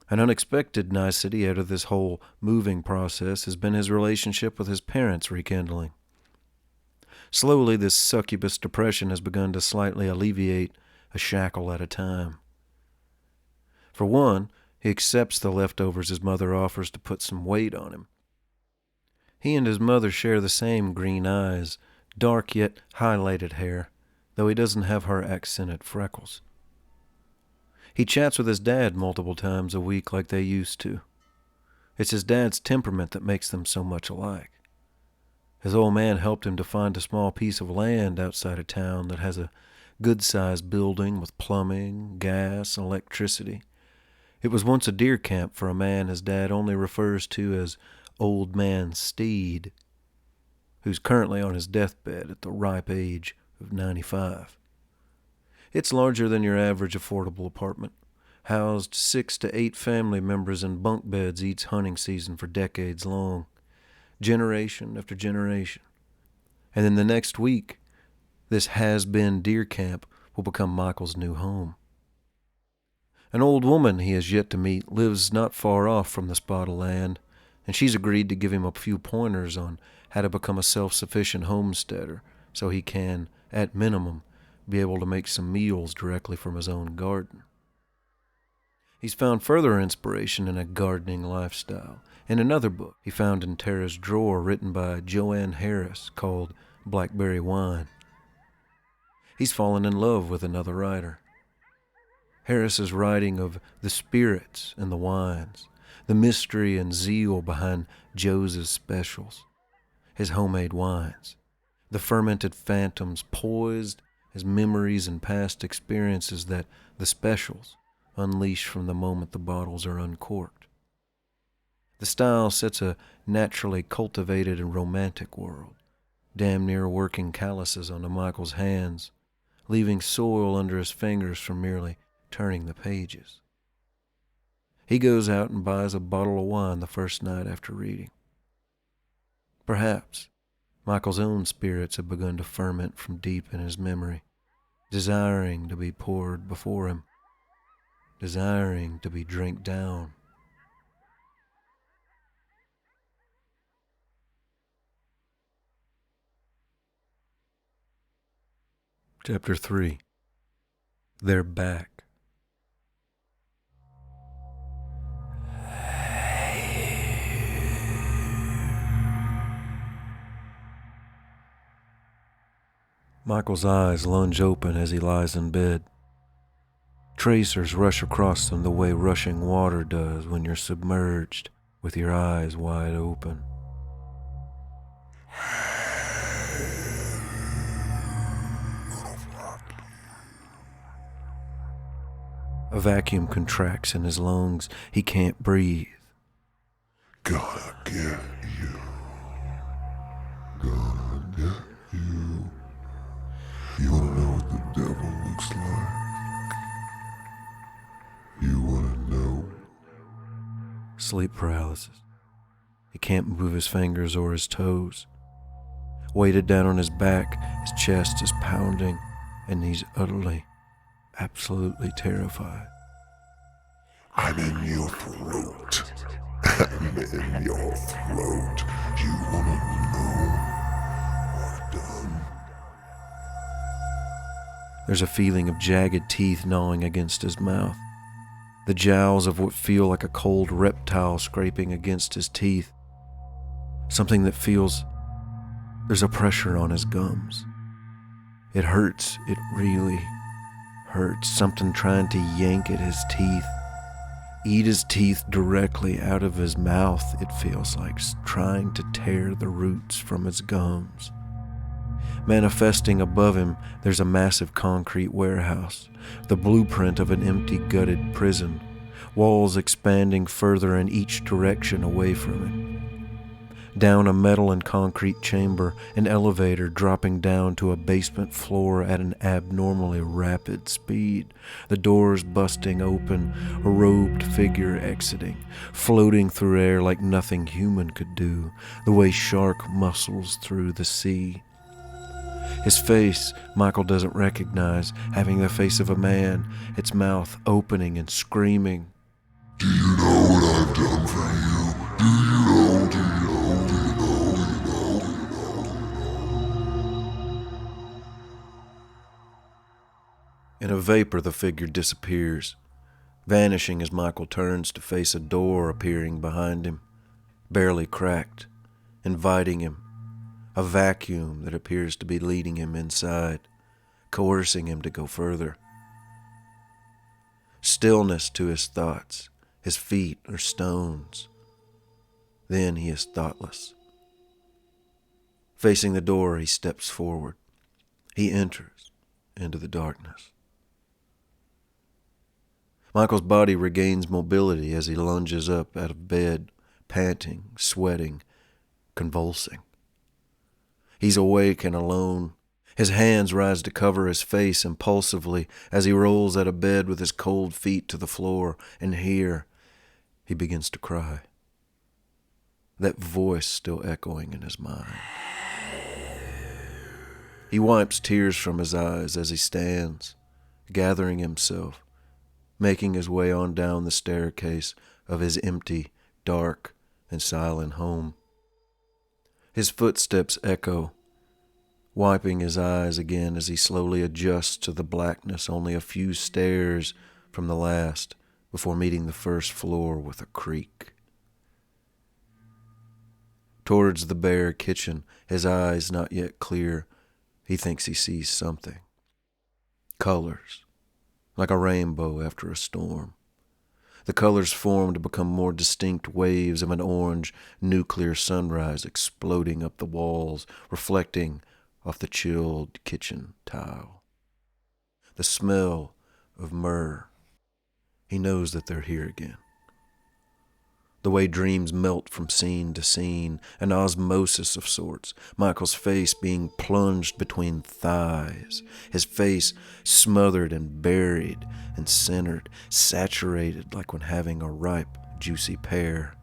An unexpected nicety out of this whole moving process has been his relationship with his parents rekindling. Slowly, this succubus depression has begun to slightly alleviate a shackle at a time. For one, he accepts the leftovers his mother offers to put some weight on him. He and his mother share the same green eyes, dark yet highlighted hair, though he doesn't have her accented freckles. He chats with his dad multiple times a week like they used to. It's his dad's temperament that makes them so much alike. His old man helped him to find a small piece of land outside of town that has a good-sized building with plumbing, gas, and electricity. It was once a deer camp for a man his dad only refers to as Old Man Steed, who's currently on his deathbed at the ripe age of 95. It's larger than your average affordable apartment, housed 6 to 8 family members in bunk beds each hunting season for decades long, generation after generation. And then the next week, this has-been deer camp will become Michael's new home. An old woman he has yet to meet lives not far off from the spot of land, and she's agreed to give him a few pointers on how to become a self-sufficient homesteader so he can, at minimum, be able to make some meals directly from his own garden. He's found further inspiration in a gardening lifestyle in another book he found in Tara's drawer written by Joanne Harris called Blackberry Wine. He's fallen in love with another writer. Harris's writing of the spirits and the wines, the mystery and zeal behind Joe's specials, his homemade wines, the fermented phantoms poised as memories and past experiences that the specials unleash from the moment the bottles are uncorked. The style sets a naturally cultivated and romantic world, damn near working calluses onto Michael's hands, leaving soil under his fingers from merely turning the pages. He goes out and buys a bottle of wine the first night after reading. Perhaps Michael's own spirits have begun to ferment from deep in his memory, desiring to be poured before him, desiring to be drank down. Chapter 3. They're back. Michael's eyes lunge open as he lies in bed. Tracers rush across them the way rushing water does when you're submerged with your eyes wide open. A vacuum contracts in his lungs. He can't breathe. Gonna get you. Gonna get you. You wanna know what the devil looks like? You wanna know? Sleep paralysis. He can't move his fingers or his toes. Weighted down on his back, his chest is pounding, and he's utterly, absolutely terrified. I'm in your throat. I'm in your throat. You wanna know what I've done? There's a feeling of jagged teeth gnawing against his mouth. The jowls of what feel like a cold reptile scraping against his teeth. Something that feels there's a pressure on his gums. It hurts. It really hurts. Something trying to yank at his teeth. Eat his teeth directly out of his mouth, it feels like, trying to tear the roots from his gums. Manifesting above him, there's a massive concrete warehouse, the blueprint of an empty, gutted prison, walls expanding further in each direction away from him. Down a metal and concrete chamber, an elevator dropping down to a basement floor at an abnormally rapid speed, the doors busting open, a robed figure exiting, floating through air like nothing human could do, the way shark muscles through the sea. His face, Michael doesn't recognize, having the face of a man, its mouth opening and screaming. Do you know what I've done for you? Do you know? Do you know? Do you know? Do you know? Do you know? In a vapor, the figure disappears, vanishing as Michael turns to face a door appearing behind him, barely cracked, inviting him. A vacuum that appears to be leading him inside, coercing him to go further. Stillness to his thoughts. His feet are stones. Then he is thoughtless. Facing the door, he steps forward. He enters into the darkness. Michael's body regains mobility as he lunges up out of bed, panting, sweating, convulsing. He's awake and alone. His hands rise to cover his face impulsively as he rolls out of bed with his cold feet to the floor, and here he begins to cry. That voice still echoing in his mind. He wipes tears from his eyes as he stands, gathering himself, making his way on down the staircase of his empty, dark, and silent home. His footsteps echo, wiping his eyes again as he slowly adjusts to the blackness only a few stairs from the last before meeting the first floor with a creak. Towards the bare kitchen, his eyes not yet clear, he thinks he sees something. Colors, like a rainbow after a storm. The colors form to become more distinct waves of an orange nuclear sunrise exploding up the walls, reflecting off the chilled kitchen tile. The smell of myrrh. He knows that they're here again. The way dreams melt from scene to scene, an osmosis of sorts, Michael's face being plunged between thighs, his face smothered and buried and centered, saturated like when having a ripe, juicy pear.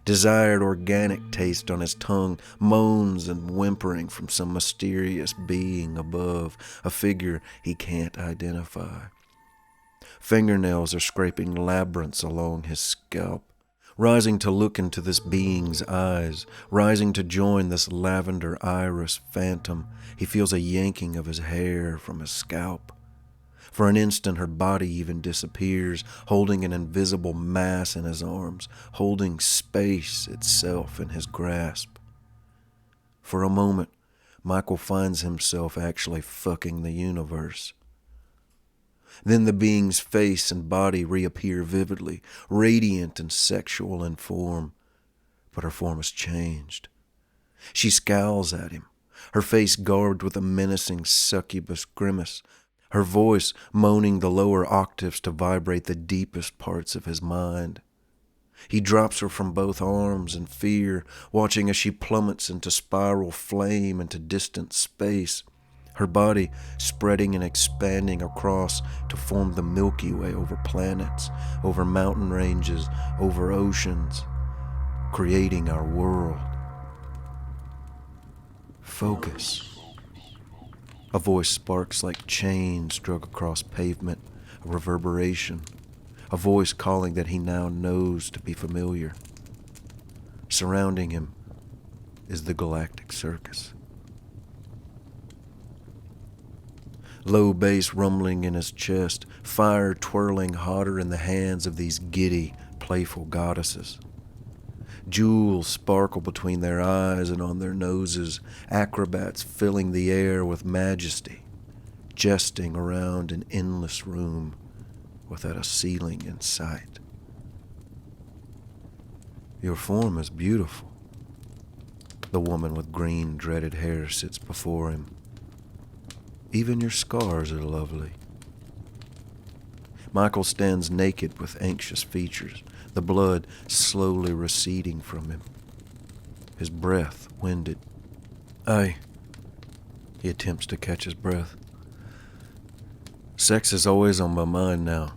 Desired organic taste on his tongue, moans and whimpering from some mysterious being above, a figure he can't identify. Fingernails are scraping labyrinths along his scalp, rising to look into this being's eyes, rising to join this lavender iris phantom. He feels a yanking of his hair from his scalp. For an instant, her body even disappears, holding an invisible mass in his arms, holding space itself in his grasp. For a moment, Michael finds himself actually fucking the universe. Then the being's face and body reappear vividly, radiant and sexual in form, but her form has changed. She scowls at him, her face garbed with a menacing succubus grimace, her voice moaning the lower octaves to vibrate the deepest parts of his mind. He drops her from both arms in fear, watching as she plummets into spiral flame into distant space, her body spreading and expanding across to form the Milky Way over planets, over mountain ranges, over oceans, creating our world. Focus. A voice sparks like chains drug across pavement, a reverberation, a voice calling that he now knows to be familiar. Surrounding him is the galactic circus. Low bass rumbling in his chest, fire twirling hotter in the hands of these giddy, playful goddesses. Jewels sparkle between their eyes and on their noses, acrobats filling the air with majesty, jesting around an endless room without a ceiling in sight. Your form is beautiful. The woman with green, dreaded hair sits before him. Even your scars are lovely. Michael stands naked with anxious features, the blood slowly receding from him, his breath winded. He attempts to catch his breath. Sex is always on my mind now.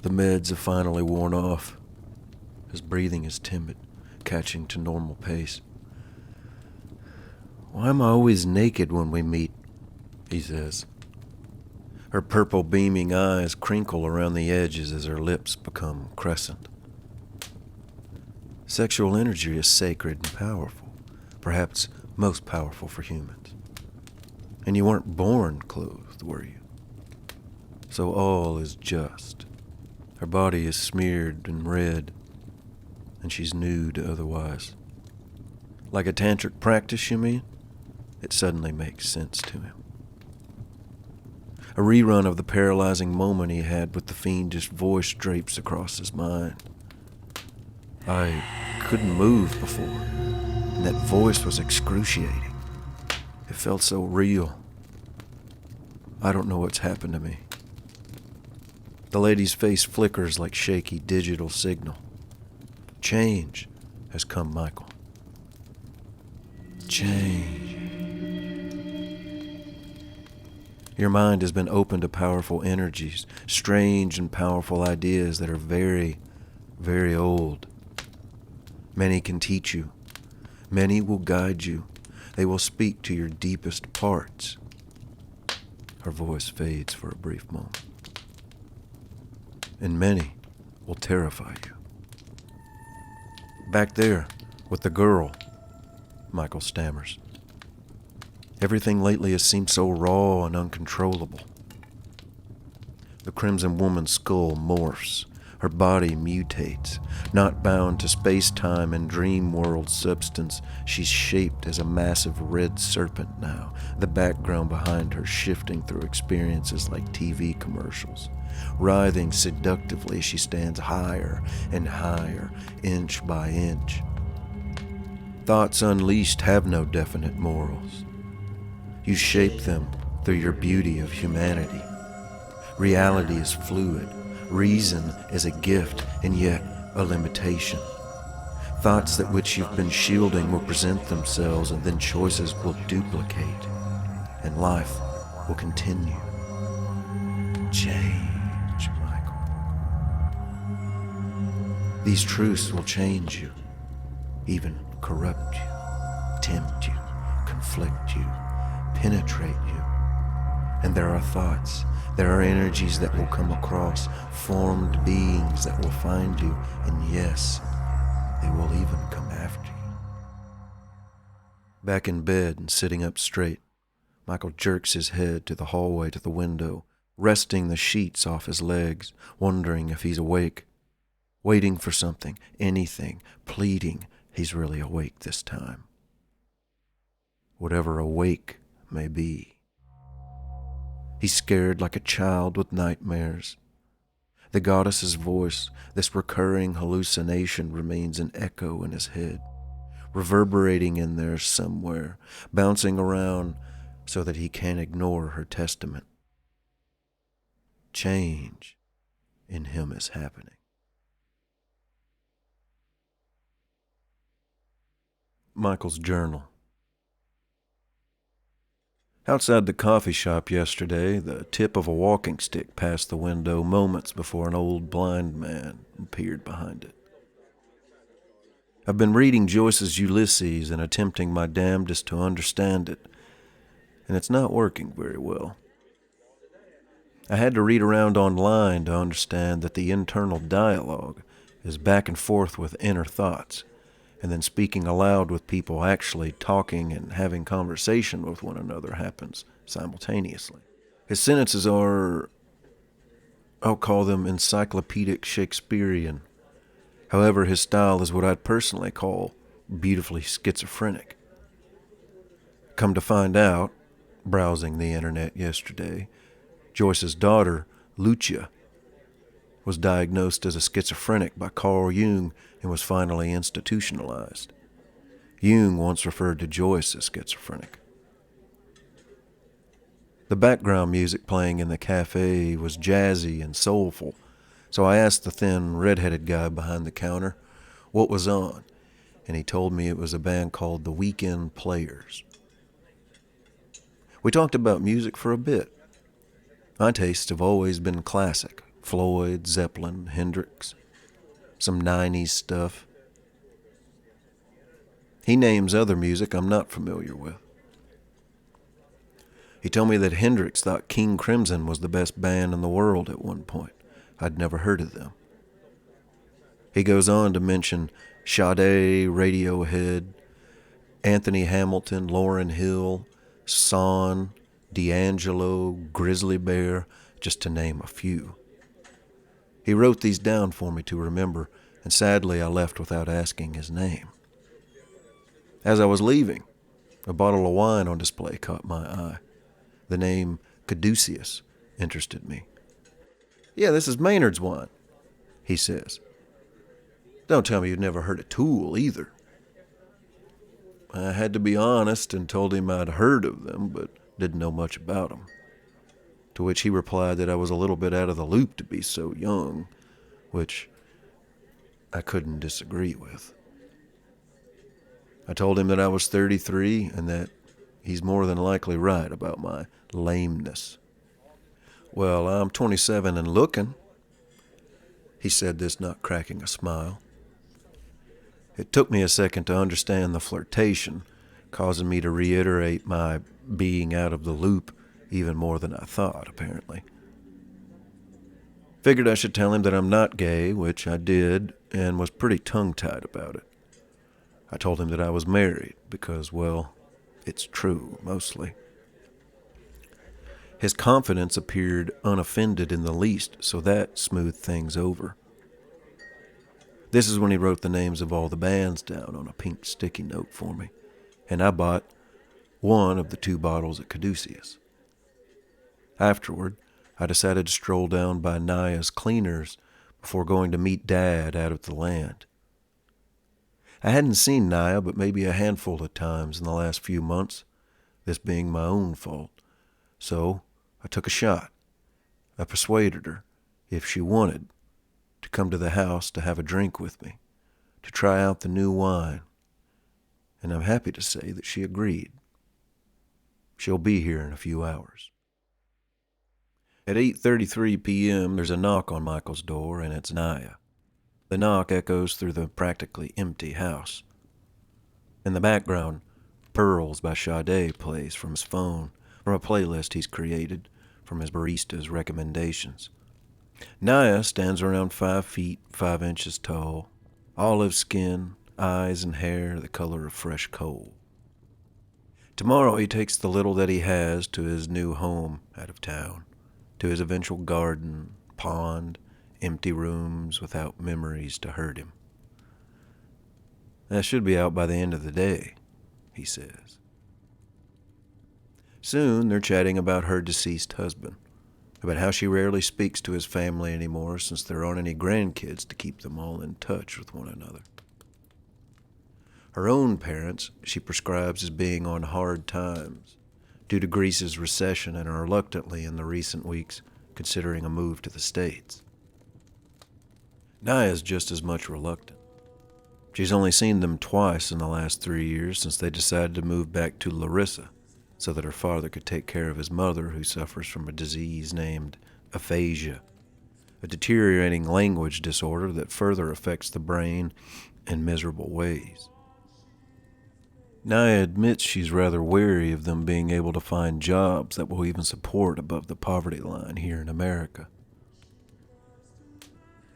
The meds have finally worn off. His breathing is timid, catching to normal pace. Why am I always naked when we meet? He says. Her purple beaming eyes crinkle around the edges as her lips become crescent. Sexual energy is sacred and powerful, perhaps most powerful for humans. And you weren't born clothed, were you? So all is just. Her body is smeared in red, and she's nude otherwise. Like a tantric practice, you mean? It suddenly makes sense to him. A rerun of the paralyzing moment he had with the fiendish voice drapes across his mind. I couldn't move before, and that voice was excruciating. It felt so real. I don't know what's happened to me. The lady's face flickers like shaky digital signal. Change has come, Michael. Change. Your mind has been open to powerful energies, strange and powerful ideas that are very, very old. Many can teach you. Many will guide you. They will speak to your deepest parts. Her voice fades for a brief moment. And many will terrify you. Back there, with the girl, Michael stammers. Everything lately has seemed so raw and uncontrollable. The crimson woman's skull morphs. Her body mutates. Not bound to space-time and dream world substance, she's shaped as a massive red serpent now, the background behind her shifting through experiences like TV commercials. Writhing seductively, she stands higher and higher, inch by inch. Thoughts unleashed have no definite morals. You shape them through your beauty of humanity. Reality is fluid. Reason is a gift, and yet a limitation. Thoughts that which you've been shielding will present themselves, and then choices will duplicate, and life will continue. Change, Michael. These truths will change you, even corrupt you, tempt you, conflict you, penetrate you. And there are thoughts, there are energies that will come across, formed beings that will find you, and yes, they will even come after you. Back in bed and sitting up straight, Michael jerks his head to the hallway to the window, resting the sheets off his legs, wondering if he's awake, waiting for something, anything, pleading he's really awake this time. Whatever awake may be. He's scared like a child with nightmares. The goddess's voice, this recurring hallucination, remains an echo in his head, reverberating in there somewhere, bouncing around so that he can't ignore her testament. Change in him is happening. Michael's journal. Outside the coffee shop yesterday, the tip of a walking stick passed the window moments before an old blind man appeared behind it. I've been reading Joyce's Ulysses and attempting my damnedest to understand it, and it's not working very well. I had to read around online to understand that the internal dialogue is back and forth with inner thoughts, and then speaking aloud with people actually talking and having conversation with one another happens simultaneously. His sentences are, I'll call them encyclopedic Shakespearean. However, his style is what I'd personally call beautifully schizophrenic. Come to find out, browsing the internet yesterday, Joyce's daughter, Lucia, was diagnosed as a schizophrenic by Carl Jung and was finally institutionalized. Jung once referred to Joyce as schizophrenic. The background music playing in the cafe was jazzy and soulful, so I asked the thin, red-headed guy behind the counter what was on, and he told me it was a band called the Weekend Players. We talked about music for a bit. My tastes have always been classic. Floyd, Zeppelin, Hendrix, some 90s stuff. He names other music I'm not familiar with. He told me that Hendrix thought King Crimson was the best band in the world at one point. I'd never heard of them. He goes on to mention Sade, Radiohead, Anthony Hamilton, Lauryn Hill, Son, D'Angelo, Grizzly Bear, just to name a few. He wrote these down for me to remember, and sadly I left without asking his name. As I was leaving, a bottle of wine on display caught my eye. The name Caduceus interested me. "Yeah, this is Maynard's wine," he says. "Don't tell me you've never heard of Tool either." I had to be honest and told him I'd heard of them, but didn't know much about them. To which he replied that I was a little bit out of the loop to be so young, which I couldn't disagree with. I told him that I was 33 and that he's more than likely right about my lameness. "Well, I'm 27 and looking," he said, this not cracking a smile. It took me a second to understand the flirtation, causing me to reiterate my being out of the loop even more than I thought, apparently. Figured I should tell him that I'm not gay, which I did, and was pretty tongue-tied about it. I told him that I was married, because, well, it's true, mostly. His confidence appeared unoffended in the least, so that smoothed things over. This is when he wrote the names of all the bands down on a pink sticky note for me, and I bought one of the 2 bottles of Caduceus. Afterward, I decided to stroll down by Naya's Cleaners before going to meet Dad out at the land. I hadn't seen Naya but maybe a handful of times in the last few months, this being my own fault. So I took a shot. I persuaded her, if she wanted, to come to the house to have a drink with me, to try out the new wine, and I'm happy to say that she agreed. She'll be here in a few hours. At 8:33 p.m., there's a knock on Michael's door, and it's Naya. The knock echoes through the practically empty house. In the background, Pearls by Sade plays from his phone, from a playlist he's created from his barista's recommendations. Naya stands around 5 feet, 5 inches tall, olive skin, eyes and hair the color of fresh coal. Tomorrow he takes the little that he has to his new home out of town, to his eventual garden, pond, empty rooms without memories to hurt him. That should be out by the end of the day, he says. Soon they're chatting about her deceased husband, about how she rarely speaks to his family anymore since there aren't any grandkids to keep them all in touch with one another. Her own parents she prescribes as being on hard times due to Greece's recession and are reluctantly in the recent weeks considering a move to the States. Naya's just as much reluctant. She's only seen them twice in the last 3 years since they decided to move back to Larissa so that her father could take care of his mother who suffers from a disease named aphasia, a deteriorating language disorder that further affects the brain in miserable ways. Naya admits she's rather wary of them being able to find jobs that will even support above the poverty line here in America.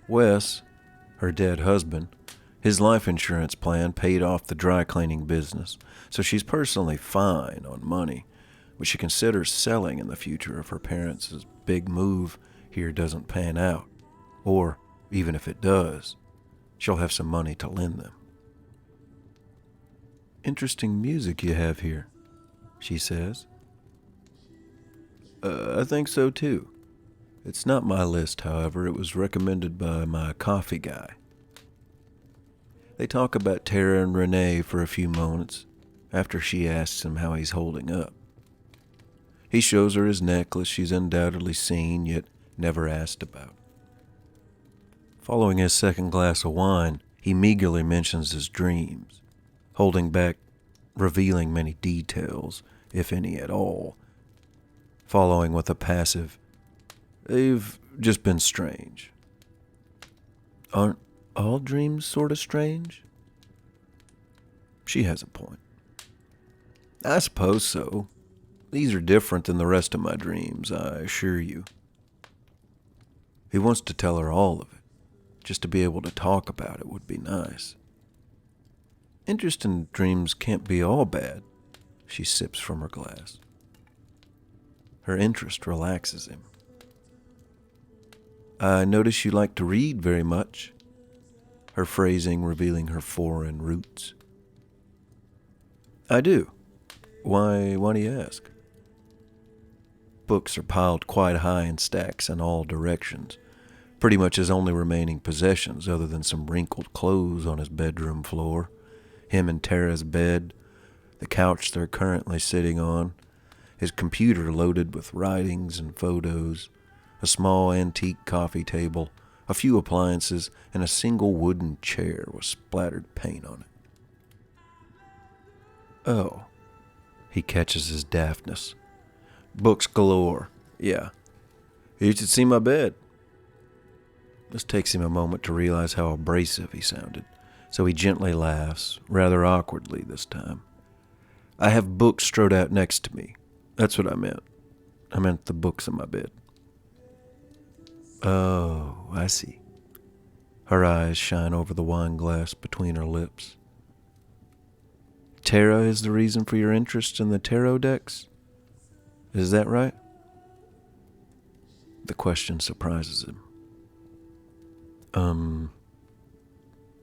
Wes, her dead husband, his life insurance plan paid off the dry cleaning business, so she's personally fine on money, which she considers selling in the future if her parents' big move here doesn't pan out, or, even if it does, she'll have some money to lend them. Interesting music you have here, she says. I think so too. It's not my list, however. It was recommended by my coffee guy. They talk about Tara and Renee for a few moments after she asks him how he's holding up. He shows her his necklace she's undoubtedly seen yet never asked about. Following his second glass of wine, he meagerly mentions his dreams, holding back, revealing many details, if any at all, following with a passive, "They've just been strange." Aren't all dreams sort of strange? She has a point. I suppose so. These are different than the rest of my dreams, I assure you. He wants to tell her all of it. Just to be able to talk about it would be nice. Interest in dreams can't be all bad. She sips from her glass. Her interest relaxes him. I notice you like to read very much, her phrasing revealing her foreign roots. I do. Why do you ask? Books are piled quite high in stacks in all directions, pretty much his only remaining possessions other than some wrinkled clothes on his bedroom floor, him and Tara's bed, the couch they're currently sitting on, his computer loaded with writings and photos, a small antique coffee table, a few appliances, and a single wooden chair with splattered paint on it. Oh, he catches his daftness. Books galore, yeah. You should see my bed. This takes him a moment to realize how abrasive he sounded, so he gently laughs, rather awkwardly this time. I have books strode out next to me. That's what I meant. I meant the books in my bed. Oh, I see. Her eyes shine over the wine glass between her lips. Tara is the reason for your interest in the tarot decks? Is that right? The question surprises him.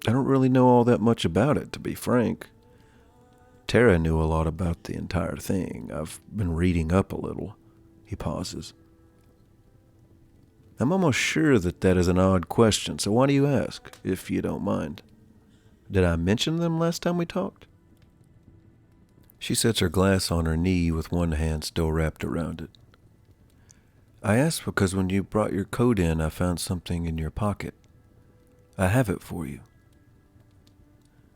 I don't really know all that much about it, to be frank. Tara knew a lot about the entire thing. I've been reading up a little. He pauses. I'm almost sure that is an odd question, so why do you ask, if you don't mind? Did I mention them last time we talked? She sets her glass on her knee with one hand still wrapped around it. I asked because when you brought your coat in, I found something in your pocket. I have it for you.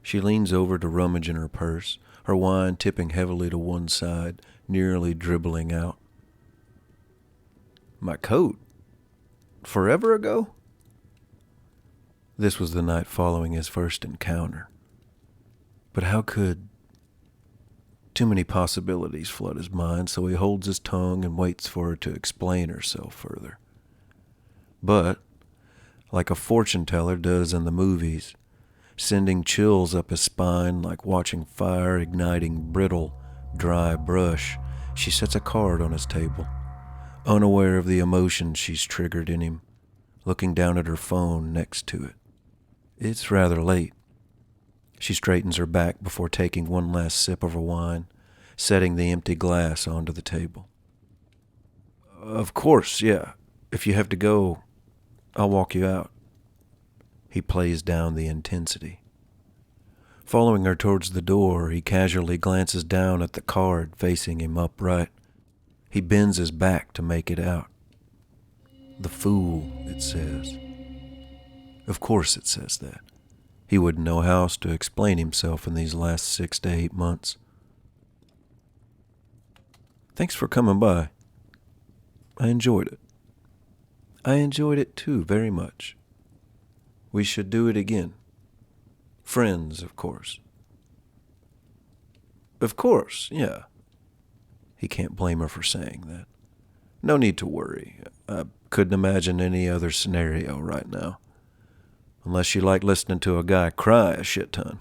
She leans over to rummage in her purse, her wine tipping heavily to one side, nearly dribbling out. My coat? Forever ago? This was the night following his first encounter. But how could... Too many possibilities flood his mind, so he holds his tongue and waits for her to explain herself further. But, like a fortune teller does in the movies, sending chills up his spine like watching fire igniting brittle, dry brush, she sets a card on his table, unaware of the emotion she's triggered in him, looking down at her phone next to it. It's rather late. She straightens her back before taking one last sip of her wine, setting the empty glass onto the table. Of course, yeah. If you have to go, I'll walk you out. He plays down the intensity. Following her towards the door, he casually glances down at the card facing him upright. He bends his back to make it out. The Fool, it says. Of course it says that. He wouldn't know how else to explain himself in these last 6 to 8 months. Thanks for coming by. I enjoyed it. I enjoyed it too, very much. We should do it again. Friends, of course. Of course, yeah. He can't blame her for saying that. No need to worry. I couldn't imagine any other scenario right now. Unless you like listening to a guy cry a shit ton.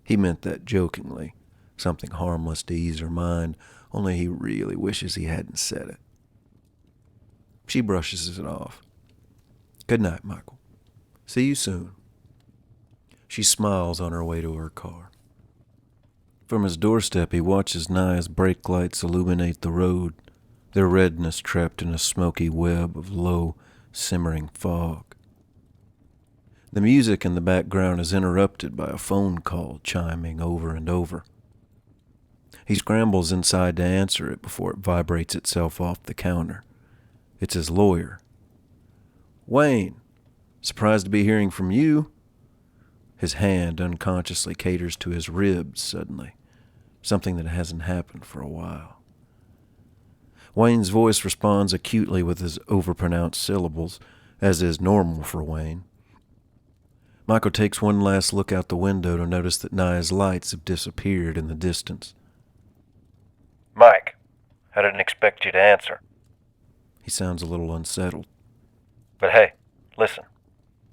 He meant that jokingly, something harmless to ease her mind, only he really wishes he hadn't said it. She brushes it off. Good night, Michael. See you soon. She smiles on her way to her car. From his doorstep, he watches Naya's brake lights illuminate the road, their redness trapped in a smoky web of low, simmering fog. The music in the background is interrupted by a phone call chiming over and over. He scrambles inside to answer it before it vibrates itself off the counter. It's his lawyer. Wayne, surprised to be hearing from you. His hand unconsciously caters to his ribs suddenly, something that hasn't happened for a while. Wayne's voice responds acutely with his overpronounced syllables, as is normal for Wayne. Michael takes one last look out the window to notice that Naya's lights have disappeared in the distance. Mike, I didn't expect you to answer. He sounds a little unsettled. But hey, listen,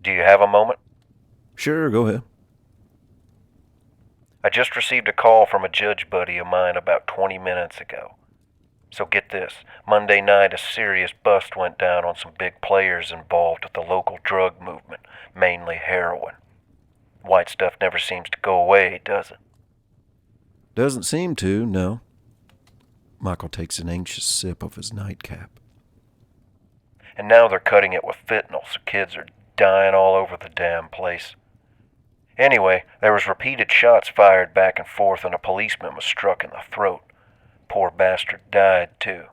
do you have a moment? Sure, go ahead. I just received a call from a judge buddy of mine about 20 minutes ago. So get this, Monday night a serious bust went down on some big players involved with the local drug movement, mainly heroin. White stuff never seems to go away, does it? Doesn't seem to, no. Michael takes an anxious sip of his nightcap. And now they're cutting it with fentanyl, so kids are dying all over the damn place. Anyway, there was repeated shots fired back and forth and a policeman was struck in the throat. Poor bastard died, too.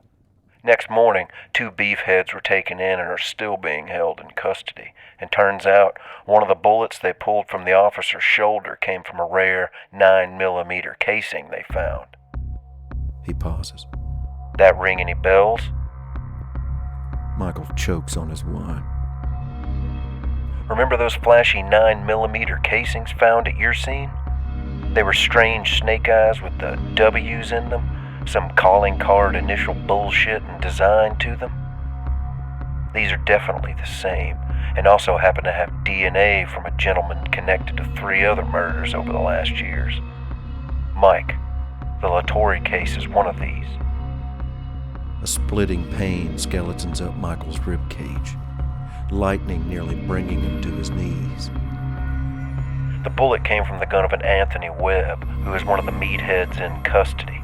Next morning, 2 beefheads were taken in and are still being held in custody. And turns out, one of the bullets they pulled from the officer's shoulder came from a rare 9mm casing they found. He pauses. That ring any bells? Michael chokes on his wine. Remember those flashy 9mm casings found at your scene? They were strange snake eyes with the W's in them, some calling card initial bullshit and design to them. These are definitely the same, and also happen to have DNA from a gentleman connected to 3 other murders over the last years. Mike, the LaTorre case is one of these. A splitting pain skeletons up Michael's ribcage, lightning nearly bringing him to his knees. The bullet came from the gun of an Anthony Webb, who is one of the meatheads in custody.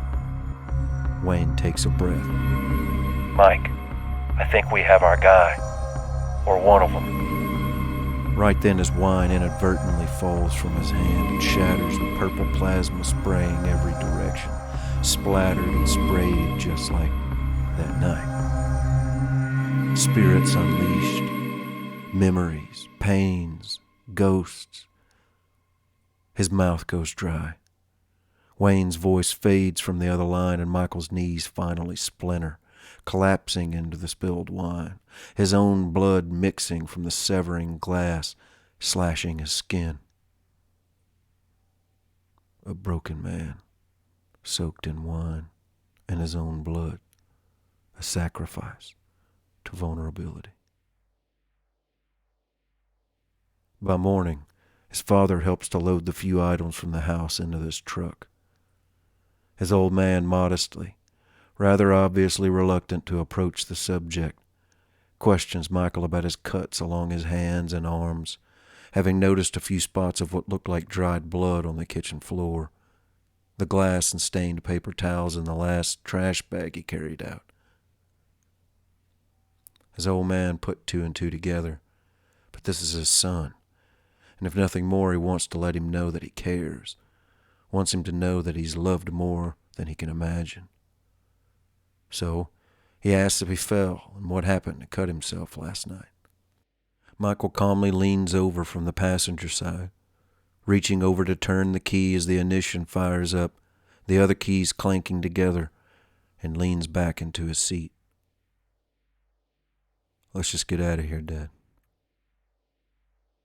Wayne takes a breath. Mike, I think we have our guy. Or one of them. Right then his wine inadvertently falls from his hand and shatters with purple plasma spraying every direction, splattered and sprayed just like that night. Spirits unleashed, Memories, pains, ghosts. His mouth goes dry. Wayne's voice fades from the other line, and Michael's knees finally splinter, collapsing into the spilled wine, his own blood mixing from the severing glass, slashing his skin. A broken man, soaked in wine and his own blood, a sacrifice to vulnerability. By morning, his father helps to load the few items from the house into this truck. His old man modestly, rather obviously reluctant to approach the subject, questions Michael about his cuts along his hands and arms, having noticed a few spots of what looked like dried blood on the kitchen floor, the glass and stained paper towels in the last trash bag he carried out. His old man put two and two together, but this is his son, and if nothing more, he wants to let him know that he cares, wants him to know that he's loved more than he can imagine. So he asks if he fell and what happened to cut himself last night. Michael calmly leans over from the passenger side, reaching over to turn the key as the ignition fires up, the other keys clanking together, and leans back into his seat. Let's just get out of here, Dad.